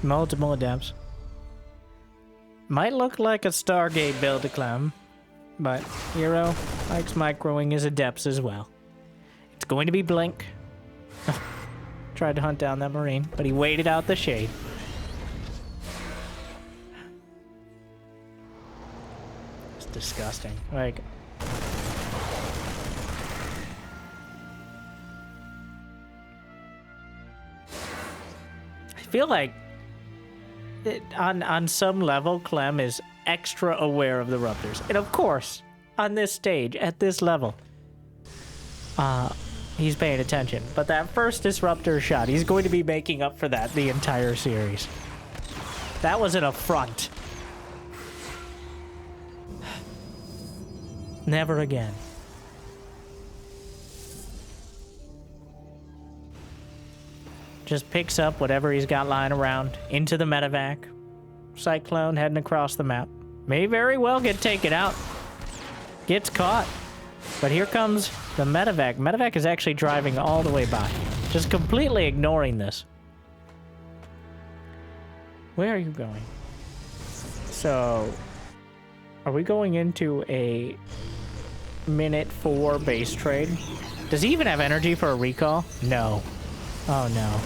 Multiple adepts. Might look like a Stargate build to Clem, but herO likes microing his adepts as well. It's going to be Blink. Tried to hunt down that Marine, but he waited out the shade. It's disgusting. Like... I feel like on some level, Clem is extra aware of the Ruptors. And of course, on this stage, at this level, he's paying attention. But that first Disruptor shot, he's going to be making up for that the entire series. That was an affront. Never again. Just picks up whatever he's got lying around into the medevac. Cyclone heading across the map. May very well get taken out. Gets caught. But here comes the medevac. Medevac is actually driving all the way by. Just completely ignoring this. Where are you going? So, are we going into a minute 4 base trade? Does he even have energy for a recall? No. Oh no.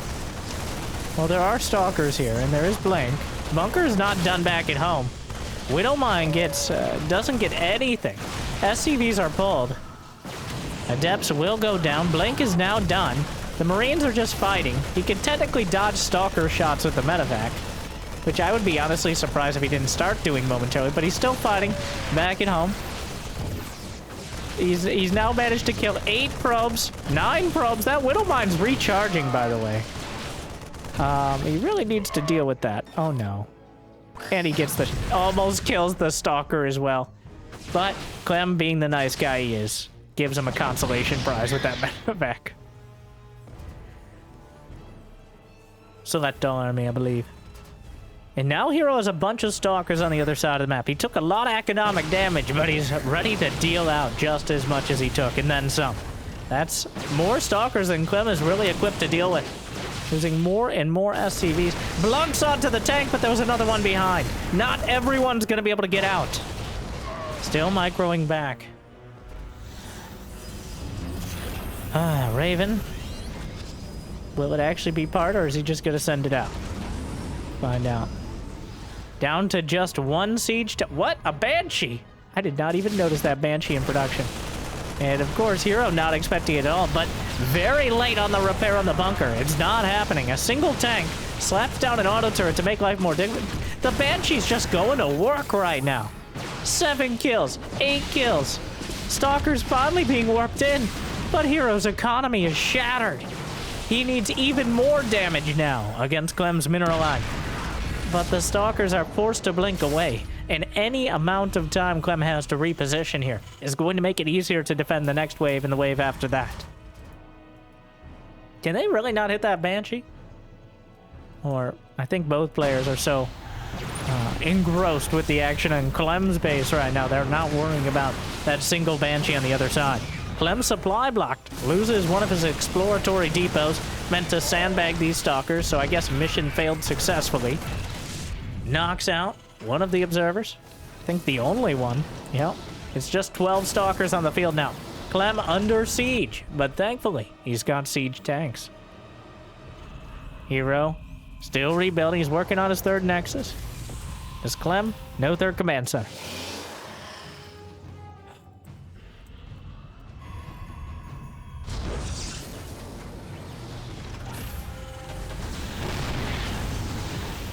Well, there are Stalkers here, and there is Blink. Bunker is not done back at home. Widowmine gets, doesn't get anything. SCVs are pulled. Adepts will go down. Blink is now done. The Marines are just fighting. He can technically dodge Stalker shots with the medevac, which I would be honestly surprised if he didn't start doing momentarily, but he's still fighting back at home. He's now managed to kill 8 probes, 9 probes. That Widowmine's recharging, by the way. He really needs to deal with that. Oh no. And he gets the... almost kills the Stalker as well. But Clem, being the nice guy he is, gives him a consolation prize with that medevac. Selecto army, I believe. And now herO has a bunch of Stalkers on the other side of the map. He took a lot of economic damage, but he's ready to deal out just as much as he took, and then some. That's more Stalkers than Clem is really equipped to deal with. Using more and more SCVs. Blunks onto the tank, but there was another one behind. Not everyone's going to be able to get out. Still microing back. Raven. Will it actually be part, or is he just going to send it out? Find out. Down to just 1 siege. What? A Banshee? I did not even notice that Banshee in production. And of course, herO not expecting it at all, but very late on the repair on the bunker. It's not happening. A single tank slaps down an auto turret to make life more difficult. The Banshee's just going to work right now. 7 kills, 8 kills. Stalker's finally being warped in, but herO's economy is shattered. He needs even more damage now against Clem's Mineral Eye. But the Stalkers are forced to blink away. And any amount of time Clem has to reposition here is going to make it easier to defend the next wave and the wave after that. Can they really not hit that Banshee? Or I think both players are so engrossed with the action in Clem's base right now. They're not worrying about that single Banshee on the other side. Clem supply blocked, loses one of his exploratory depots, meant to sandbag these stalkers, so I guess mission failed successfully. Knocks out one of the observers. I think the only one. Yep. It's just 12 stalkers on the field now. Clem under siege, but thankfully, he's got siege tanks. herO still rebuilding. He's working on his third nexus. Does Clem? No third command center.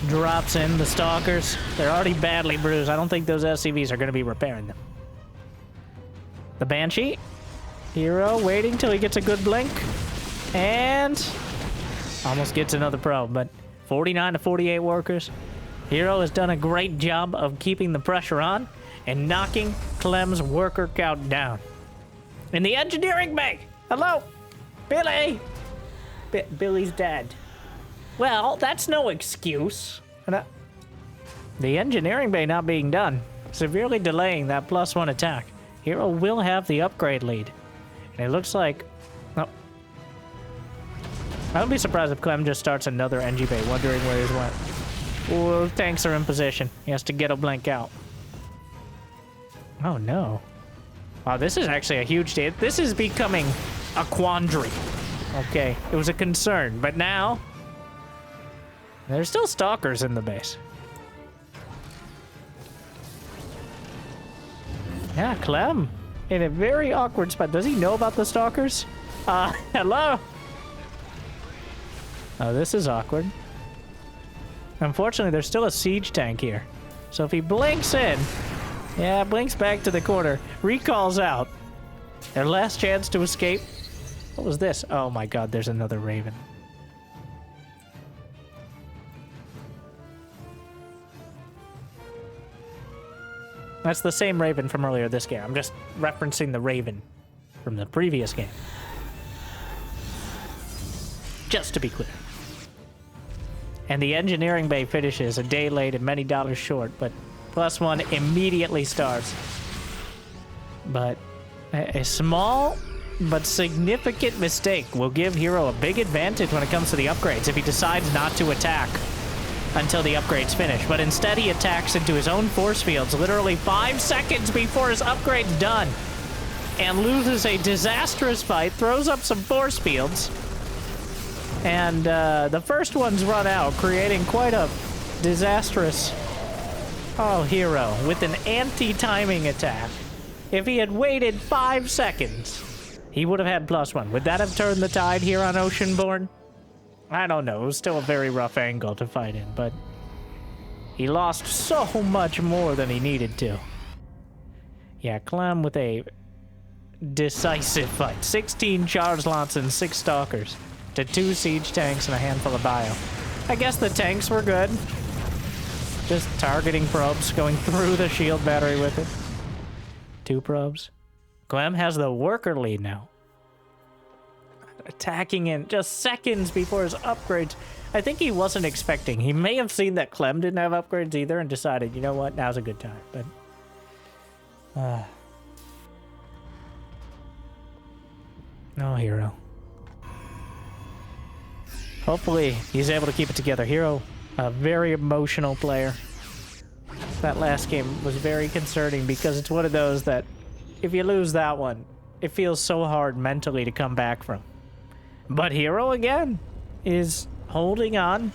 Drops in the stalkers. They're already badly bruised. I don't think those SCVs are going to be repairing them. The Banshee. herO waiting till he gets a good blink. And almost gets another probe, but 49 to 48 workers. herO has done a great job of keeping the pressure on and knocking Clem's worker count down. In the engineering bay. Hello, Billy. Billy's dead. Well, that's no excuse. The engineering bay not being done, severely delaying that +1 attack. herO will have the upgrade lead. And it looks like... Oh. I would be surprised if Clem just starts another NG bay, wondering where he's went. Oh, tanks are in position. He has to get a blink out. Oh, no. Wow, this is actually a huge day. This is becoming a quandary. Okay, it was a concern, but now... There's still stalkers in the base. Yeah, Clem. In a very awkward spot. Does he know about the stalkers? Hello? Oh, this is awkward. Unfortunately, there's still a siege tank here. So if he blinks in... Yeah, blinks back to the corner. Recalls out. Their last chance to escape. What was this? Oh my god, there's another Raven. That's the same Raven from earlier this game. I'm just referencing the Raven from the previous game. Just to be clear. And the engineering bay finishes a day late and many dollars short, but +1 immediately starts. But a small but significant mistake will give herO a big advantage when it comes to the upgrades if he decides not to attack until the upgrade's finish. But instead he attacks into his own force fields literally 5 seconds before his upgrade's done and loses a disastrous fight, throws up some force fields, and the first one's run out, creating quite a disastrous herO with an anti-timing attack. If he had waited 5 seconds, he would have had +1. Would that have turned the tide here on Oceanborn? I don't know. It was still a very rough angle to fight in, but he lost so much more than he needed to. Yeah, Clem with a decisive fight. 16 charge lots and 6 stalkers to 2 siege tanks and a handful of bio. I guess the tanks were good. Just targeting probes, going through the shield battery with it. 2 probes. Clem has the worker lead now. Attacking in just seconds before his upgrades. I think he wasn't expecting. He may have seen that Clem didn't have upgrades either and decided, you know what, now's a good time. But no herO. Hopefully he's able to keep it together. herO, a very emotional player. That last game was very concerning because it's one of those that if you lose that one, it feels so hard mentally to come back from. But herO, again, is holding on.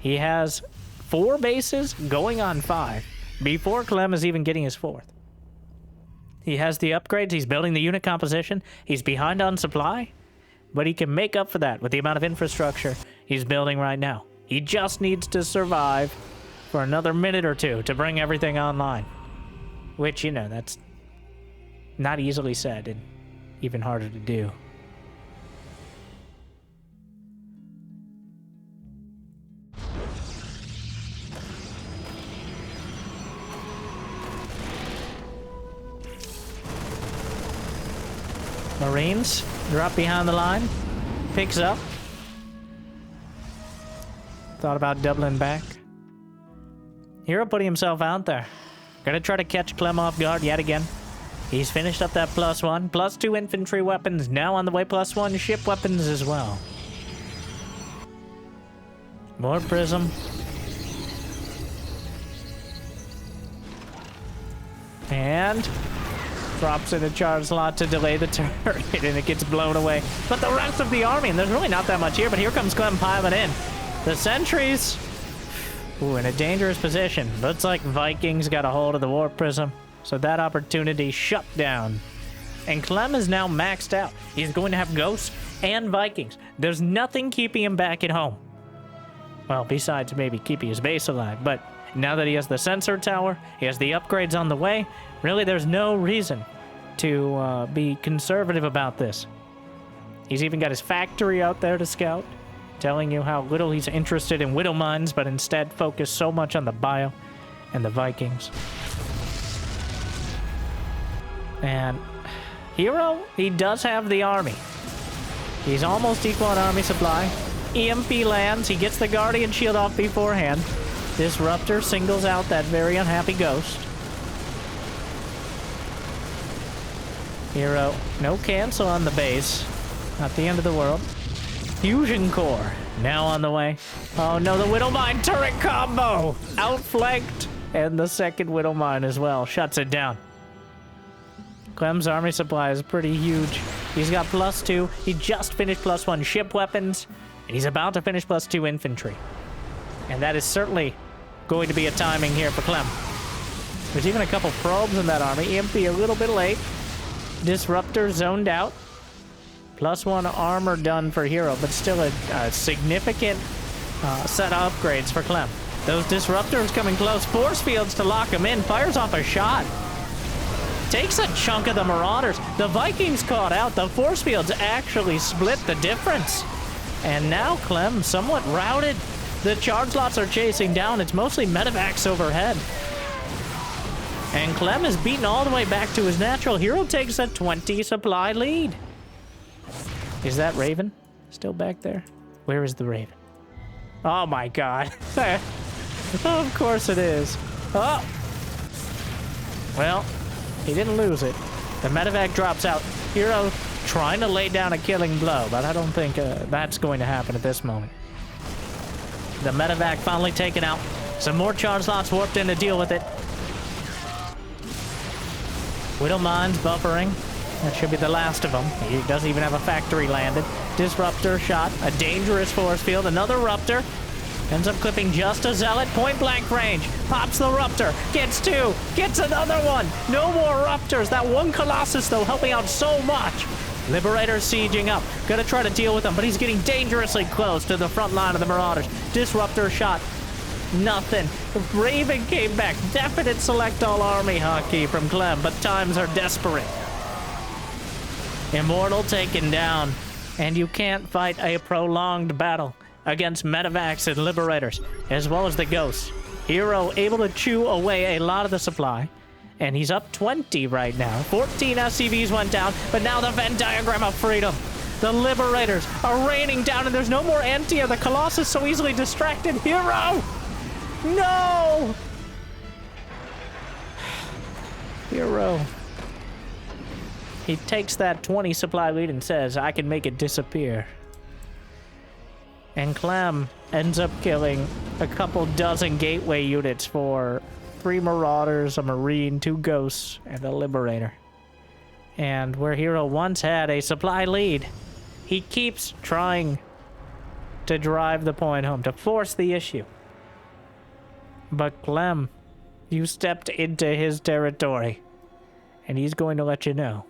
He has 4 bases going on 5 before Clem is even getting his 4th. He has the upgrades. He's building the unit composition. He's behind on supply, but he can make up for that with the amount of infrastructure he's building right now. He just needs to survive for another minute or 2 to bring everything online, which, you know, that's not easily said and even harder to do. Marines drop behind the line. Picks up. Thought about doubling back. herO putting himself out there. Gonna try to catch Clem off guard yet again. He's finished up that +1. +2 infantry weapons. Now on the way, +1 ship weapons as well. More prism. And drops in a charge slot to delay the turn, and it gets blown away. But the rest of the army, and there's really not that much here, but here comes Clem piling in. The sentries, ooh, in a dangerous position. Looks like Vikings got a hold of the Warp Prism, so that opportunity shut down. And Clem is now maxed out. He's going to have Ghosts and Vikings. There's nothing keeping him back at home. Well, besides maybe keeping his base alive, but now that he has the sensor tower, he has the upgrades on the way, really there's no reason to be conservative about this. He's even got his factory out there to scout, telling you how little he's interested in Widow Mines, but instead focus so much on the Bio and the Vikings. And herO, he does have the army. He's almost equal on army supply. EMP lands, he gets the Guardian Shield off beforehand. Disruptor singles out that very unhappy Ghost. herO, no cancel on the base. Not the end of the world. Fusion Core, now on the way. Oh no, the Widow Mine turret combo! Outflanked, and the second Widow Mine as well. Shuts it down. Clem's army supply is pretty huge. He's got +2. He just finished +1 ship weapons, and he's about to finish +2 infantry. And that is certainly going to be a timing here for Clem. There's even a couple probes in that army. EMP a little bit late. Disruptor zoned out. +1 armor done for herO, but still a significant set of upgrades for Clem. Those disruptors coming close. Force fields to lock him in. Fires off a shot. Takes a chunk of the Marauders. The Vikings caught out. The force fields actually split the difference. And now Clem somewhat routed. The charge lots are chasing down. It's mostly medevacs overhead. And Clem is beaten all the way back to his natural. herO takes a 20 supply lead. Is that Raven still back there? Where is the Raven? Oh my god. Of course it is. Oh! Well, he didn't lose it. The medevac drops out. herO trying to lay down a killing blow, but I don't think that's going to happen at this moment. The medevac finally taken out. Some more charge slots warped in to deal with it. Widow Mines buffering. That should be the last of them. He doesn't even have a factory landed. Disruptor shot. A dangerous force field. Another Ruptor. Ends up clipping just a Zealot. Point blank range. Pops the Ruptor. Gets 2. Gets another one. No more Ruptors. That one Colossus, though, helping out so much. Liberator sieging up. Gonna try to deal with him, but he's getting dangerously close to the front line of the Marauders. Disruptor shot. Nothing. Raven came back. Definite select all army hockey from Clem, but times are desperate. Immortal taken down, and you can't fight a prolonged battle against medevacs and liberators, as well as the Ghosts. herO able to chew away a lot of the supply, and he's up 20 right now. 14 SCVs went down, but now the Venn diagram of freedom. The liberators are raining down, and there's no more anti-air. The Colossus so easily distracted. herO! No! herO. He takes that 20 supply lead and says, I can make it disappear. And Clem ends up killing a couple dozen gateway units for 3 Marauders, a Marine, 2 Ghosts, and a Liberator. And where herO once had a supply lead, he keeps trying to drive the point home, to force the issue. But Clem, you stepped into his territory, and he's going to let you know.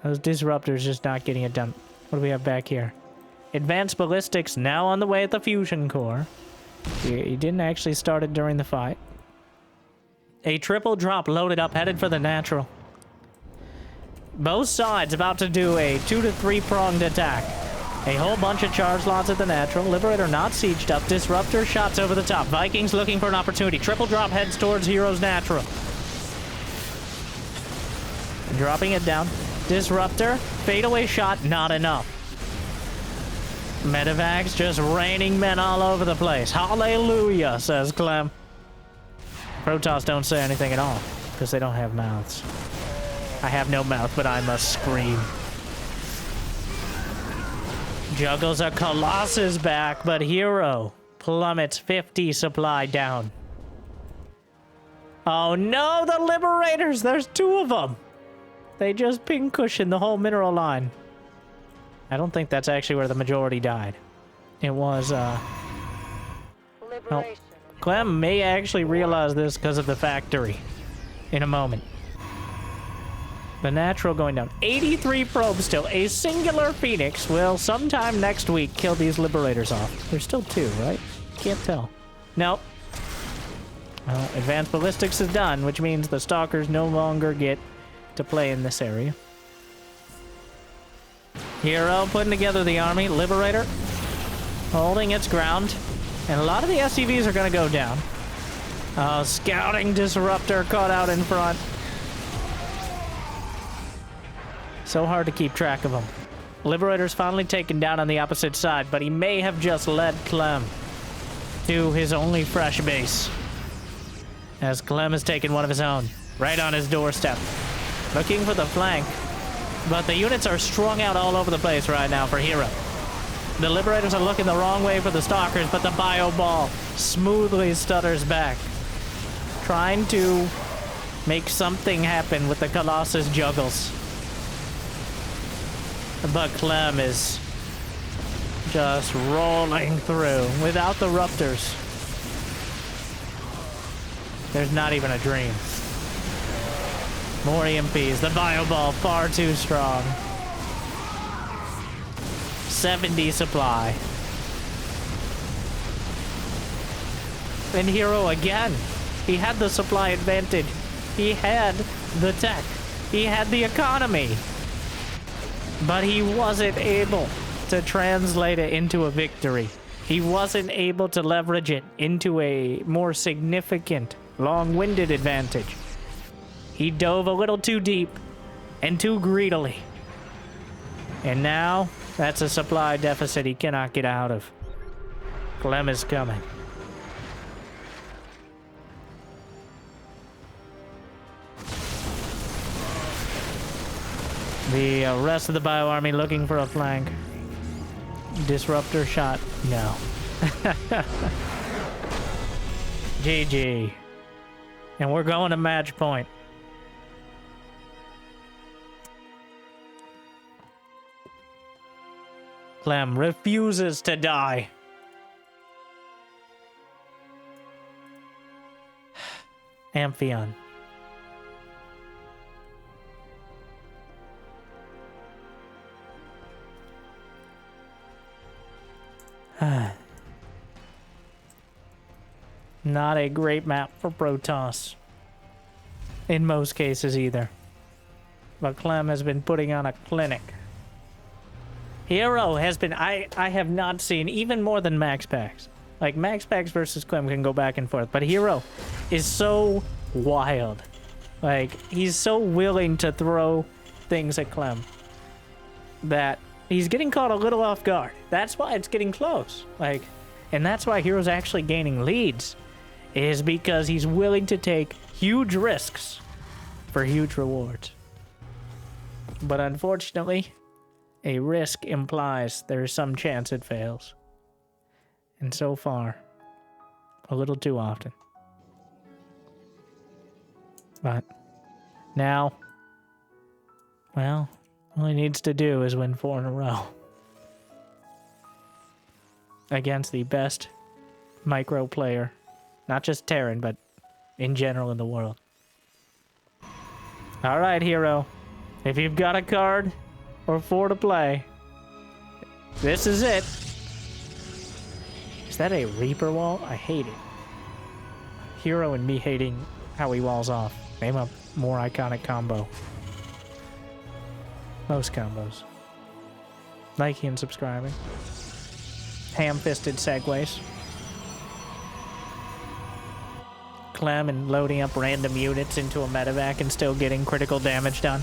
Those disruptors just not getting it done. What do we have back here? Advanced ballistics now on the way at the fusion core. He didn't actually start it during the fight. A triple drop loaded up, headed for the natural. Both sides about to do a 2 to 3 pronged attack. A whole bunch of charge lots at the natural. Liberator not sieged up. Disruptor shots over the top. Vikings looking for an opportunity. Triple drop heads towards herO's natural. Dropping it down. Disruptor. Fadeaway shot. Not enough. Medevacs just raining men all over the place. Hallelujah, says Clem. Protoss don't say anything at all, because they don't have mouths. I have no mouth, but I must scream. Juggles a Colossus back, but herO plummets 50 supply down. Oh no, the Liberators! There's 2 of them! They just ping cushion the whole mineral line. I don't think that's actually where the majority died. It was, Well, Clem may actually realize this because of the factory in a moment. The natural going down. 83 probes still. A singular Phoenix will sometime next week kill these Liberators off. There's still 2, right? Can't tell. Nope. Advanced ballistics is done, which means the Stalkers no longer get to play in this area. herO putting together the army. Liberator holding its ground. And a lot of the SCVs are going to go down. Scouting Disruptor caught out in front. So hard to keep track of them. Liberator's finally taken down on the opposite side, but he may have just led Clem to his only fresh base. As Clem has taken one of his own, right on his doorstep. Looking for the flank, but the units are strung out all over the place right now for herO. The Liberators are looking the wrong way for the Stalkers, but the Bio Ball smoothly stutters back. Trying to make something happen with the Colossus juggles. But Clem is just rolling through without the Ruptors. There's not even a dream. More EMPs. The Bio Ball far too strong. 70 supply. And herO again. He had the supply advantage. He had the tech. He had the economy. But he wasn't able to translate it into a victory. He wasn't able to leverage it into a more significant, long-winded advantage. He dove a little too deep and too greedily. And now, that's a supply deficit he cannot get out of. Clem is coming. The rest of the Bio Army looking for a flank. Disruptor shot. No. GG. And we're going to match point. Clem refuses to die. Amphion. Not a great map for Protoss. In most cases either. But Clem has been putting on a clinic. herO has been... I have not seen even more than Max Packs. Like, Max Packs versus Clem can go back and forth. But herO is so wild. Like, he's so willing to throw things at Clem that he's getting caught a little off guard. That's why it's getting close. Like, and that's why herO's actually gaining leads. Is because he's willing to take huge risks for huge rewards. But unfortunately, a risk implies there's some chance it fails. And so far, a little too often. But now, well, all he needs to do is win 4 in a row. Against the best micro player. Not just Terran, but in general in the world. Alright, herO. If you've got a card or 4 to play, this is it. Is that a Reaper wall? I hate it. herO and me hating how he walls off. Name a more iconic combo. Most combos. Liking and subscribing. Ham-fisted segues. Clem and loading up random units into a medevac and still getting critical damage done?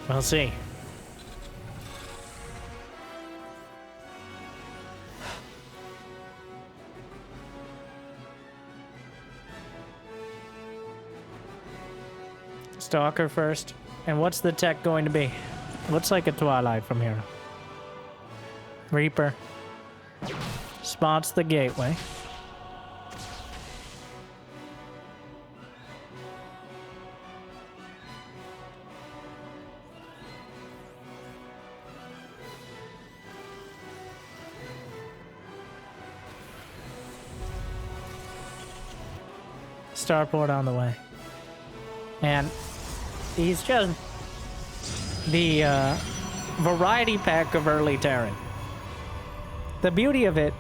We'll see. Stalker first. And what's the tech going to be? Looks like a Twilight from here. Reaper. Spots the gateway. Starport on the way. And he's just the variety pack of early Terran. The beauty of it,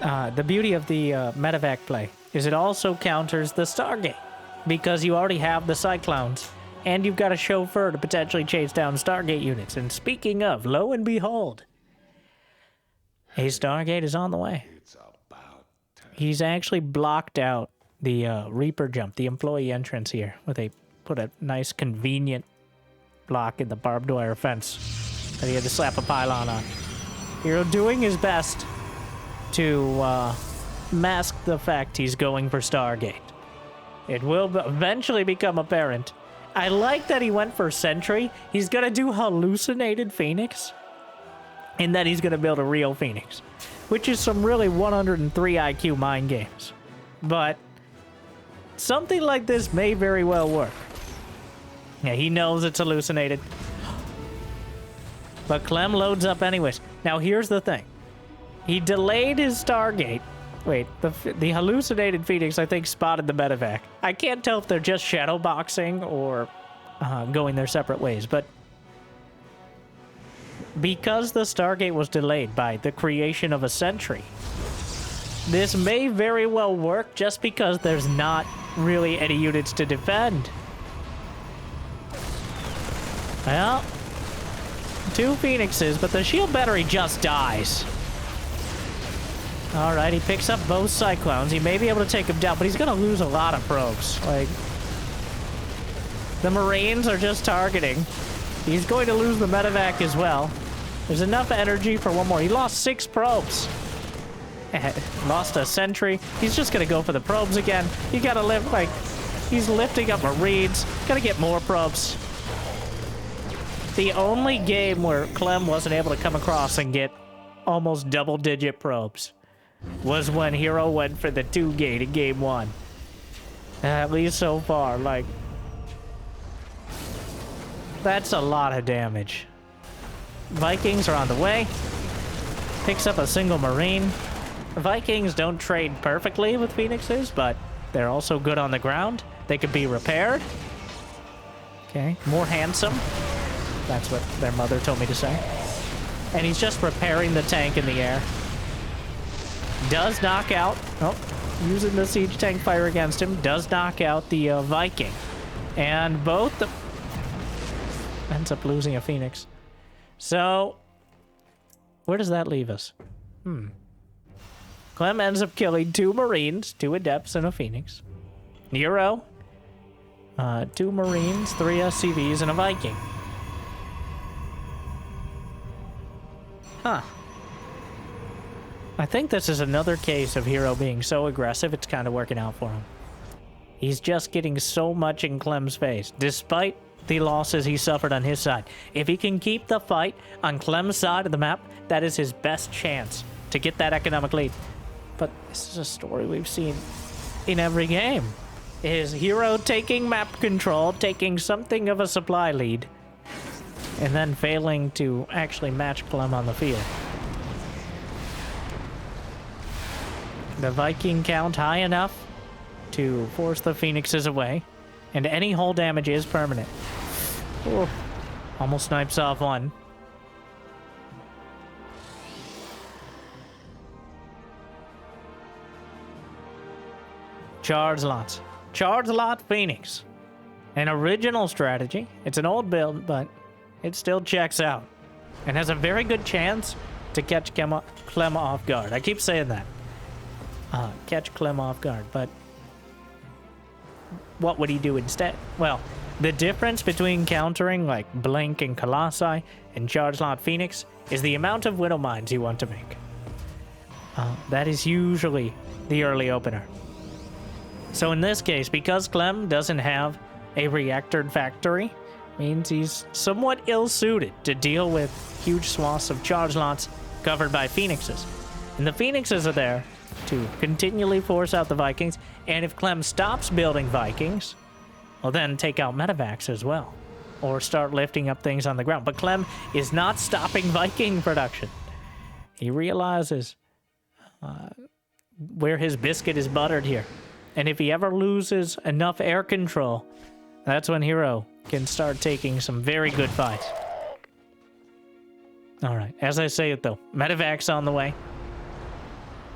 the beauty of the medevac play is it also counters the Stargate because you already have the Cyclones and you've got a chauffeur to potentially chase down Stargate units. And speaking of, lo and behold, a Stargate is on the way. He's actually blocked out the Reaper jump, the employee entrance here, where they put a nice convenient block in the barbed wire fence that he had to slap a pylon on. herO doing his best to mask the fact he's going for Stargate. It will eventually become apparent. I like that he went for Sentry. He's going to do Hallucinated Phoenix, and then he's going to build a real Phoenix, which is some really 103 IQ mind games. But something like this may very well work. Yeah, he knows it's hallucinated. But Clem loads up anyways. Now, here's the thing. He delayed his Stargate. Wait, the hallucinated Phoenix, I think, spotted the medevac. I can't tell if they're just shadowboxing or going their separate ways, but because the Stargate was delayed by the creation of a sentry, this may very well work just because there's not really any units to defend. Well, 2 Phoenixes, but the shield battery just dies. Alright, he picks up both Cyclones. He may be able to take him down, but he's going to lose a lot of probes. Like, the Marines are just targeting. He's going to lose the medevac as well. There's enough energy for one more. He lost 6 probes. Lost a sentry. He's just going to go for the probes again. You got to live like... He's lifting up Marines. Got to get more probes. The only game where Clem wasn't able to come across and get almost double-digit probes was when herO went for the 2-gate in game 1. At least so far, like... That's a lot of damage. Vikings are on the way. Picks up a single Marine. Vikings don't trade perfectly with Phoenixes, but they're also good on the ground. They could be repaired. Okay, more handsome. That's what their mother told me to say. And he's just repairing the tank in the air. Does knock out... Oh, using the siege tank fire against him. Does knock out the Viking. And both the... Ends up losing a Phoenix. So, where does that leave us? Clem ends up killing 2 Marines, 2 Adepts, and a Phoenix. herO, 2 Marines, 3 SCVs, and a Viking. Huh. I think this is another case of herO being so aggressive, it's kind of working out for him. He's just getting so much in Clem's face, despite the losses he suffered on his side. If he can keep the fight on Clem's side of the map, that is his best chance to get that economic lead. But this is a story we've seen in every game. Is herO taking map control, taking something of a supply lead, and then failing to actually match Clem on the field. The Viking count high enough to force the Phoenixes away, and any hull damage is permanent. Oh, almost snipes off one. Charge lots. Charge lot Phoenix. An original strategy. It's an old build, but it still checks out. And has a very good chance to catch Clem off guard. I keep saying that. catch Clem off guard, but what would he do instead? Well, the difference between countering like Blink and Colossi and Charge Lot Phoenix is the amount of Widow Mines you want to make. That is usually the early opener. So in this case, because Clem doesn't have a reactor factory, means he's somewhat ill-suited to deal with huge swaths of charge lots covered by Phoenixes. And the Phoenixes are there to continually force out the Vikings, and if Clem stops building Vikings, well then take out medevacs as well, or start lifting up things on the ground. But Clem is not stopping Viking production. He realizes where his biscuit is buttered here. And if he ever loses enough air control, that's when herO can start taking some very good fights. All right, as I say it though, medevac's on the way.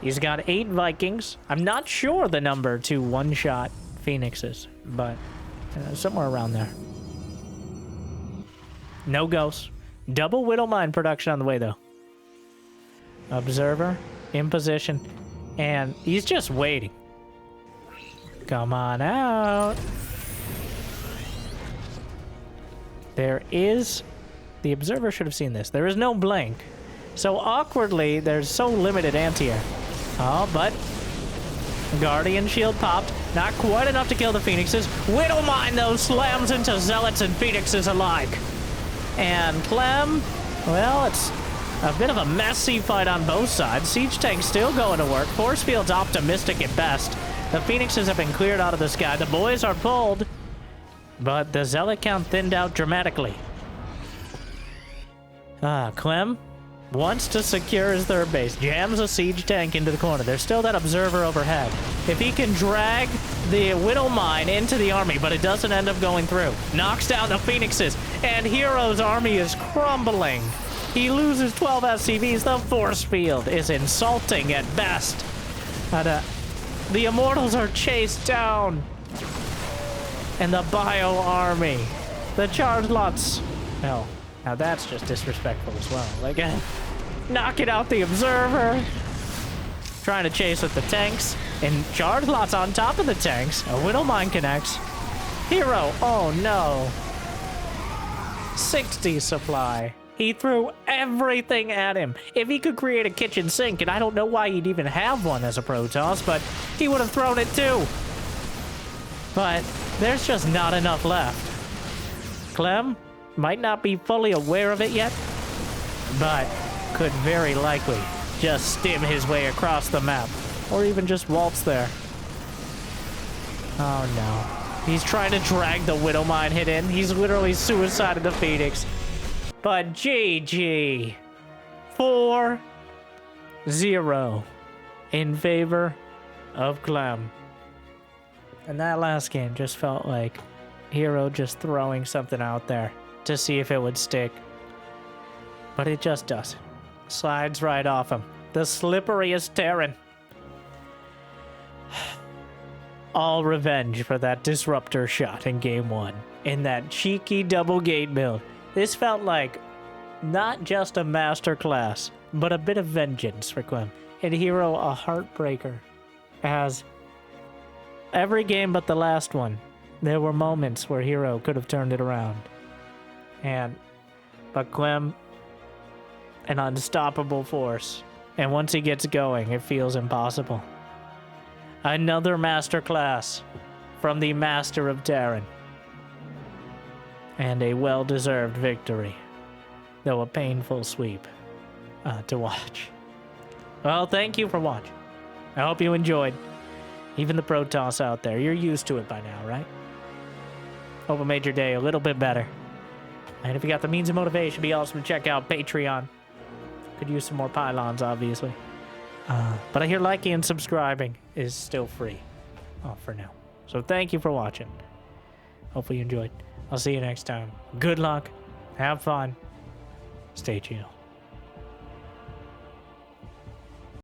He's got 8 Vikings. I'm not sure the number to one-shot Phoenixes, but somewhere around there. No ghosts. Double Widow Mine production on the way though. Observer in position, and he's just waiting. Come on out. There is... The observer should have seen this. There is no blink. So awkwardly, there's so limited anti-air. Oh, but... Guardian Shield popped. Not quite enough to kill the Phoenixes. Widow Mine, though, slams into Zealots and Phoenixes alike. And Clem... Well, it's a bit of a messy fight on both sides. Siege Tank's still going to work. Force Field's optimistic at best. The Phoenixes have been cleared out of the sky. The boys are pulled. But the Zealot count thinned out dramatically. Clem wants to secure his third base. Jams a Siege Tank into the corner. There's still that Observer overhead. If he can drag the Widow Mine into the army, but it doesn't end up going through. Knocks down the Phoenixes, and herO's army is crumbling. He loses 12 SCVs. The Force Field is insulting at best. The Immortals are chased down. And the Bio Army. The Charge Lots. Hell, now that's just disrespectful as well. Like, knocking out the Observer. Trying to chase with the tanks. And Charge Lots on top of the tanks. A Widow Mine connects. herO, oh no. 60 supply. He threw everything at him. If he could create a kitchen sink, and I don't know why he'd even have one as a Protoss, but he would have thrown it too. But there's just not enough left. Clem might not be fully aware of it yet, but could very likely just stim his way across the map, or even just waltz there. Oh no. He's trying to drag the Widow Mine hit in. He's literally suicided the Phoenix. But GG. 4-0 in favor of Clem. And that last game just felt like herO just throwing something out there to see if it would stick. But it just doesn't. Slides right off him. The slipperiest Terran. All revenge for that disruptor shot in game 1. In that cheeky double gate build. This felt like not just a masterclass, but a bit of vengeance for Clem. And herO a heartbreaker. As every game but the last one, there were moments where herO could have turned it around. But Clem, an unstoppable force. And once he gets going, it feels impossible. Another masterclass from the Master of Terran. And a well-deserved victory, though a painful sweep to watch. Well, thank you for watching. I hope you enjoyed. Even the Protoss out there, you're used to it by now, right? Hope it made your day a little bit better. And if you got the means of motivation, it'd be awesome to check out Patreon. Could use some more pylons, obviously. But I hear liking and subscribing is still free. For now. So thank you for watching. Hopefully you enjoyed. I'll see you next time. Good luck. Have fun. Stay chill.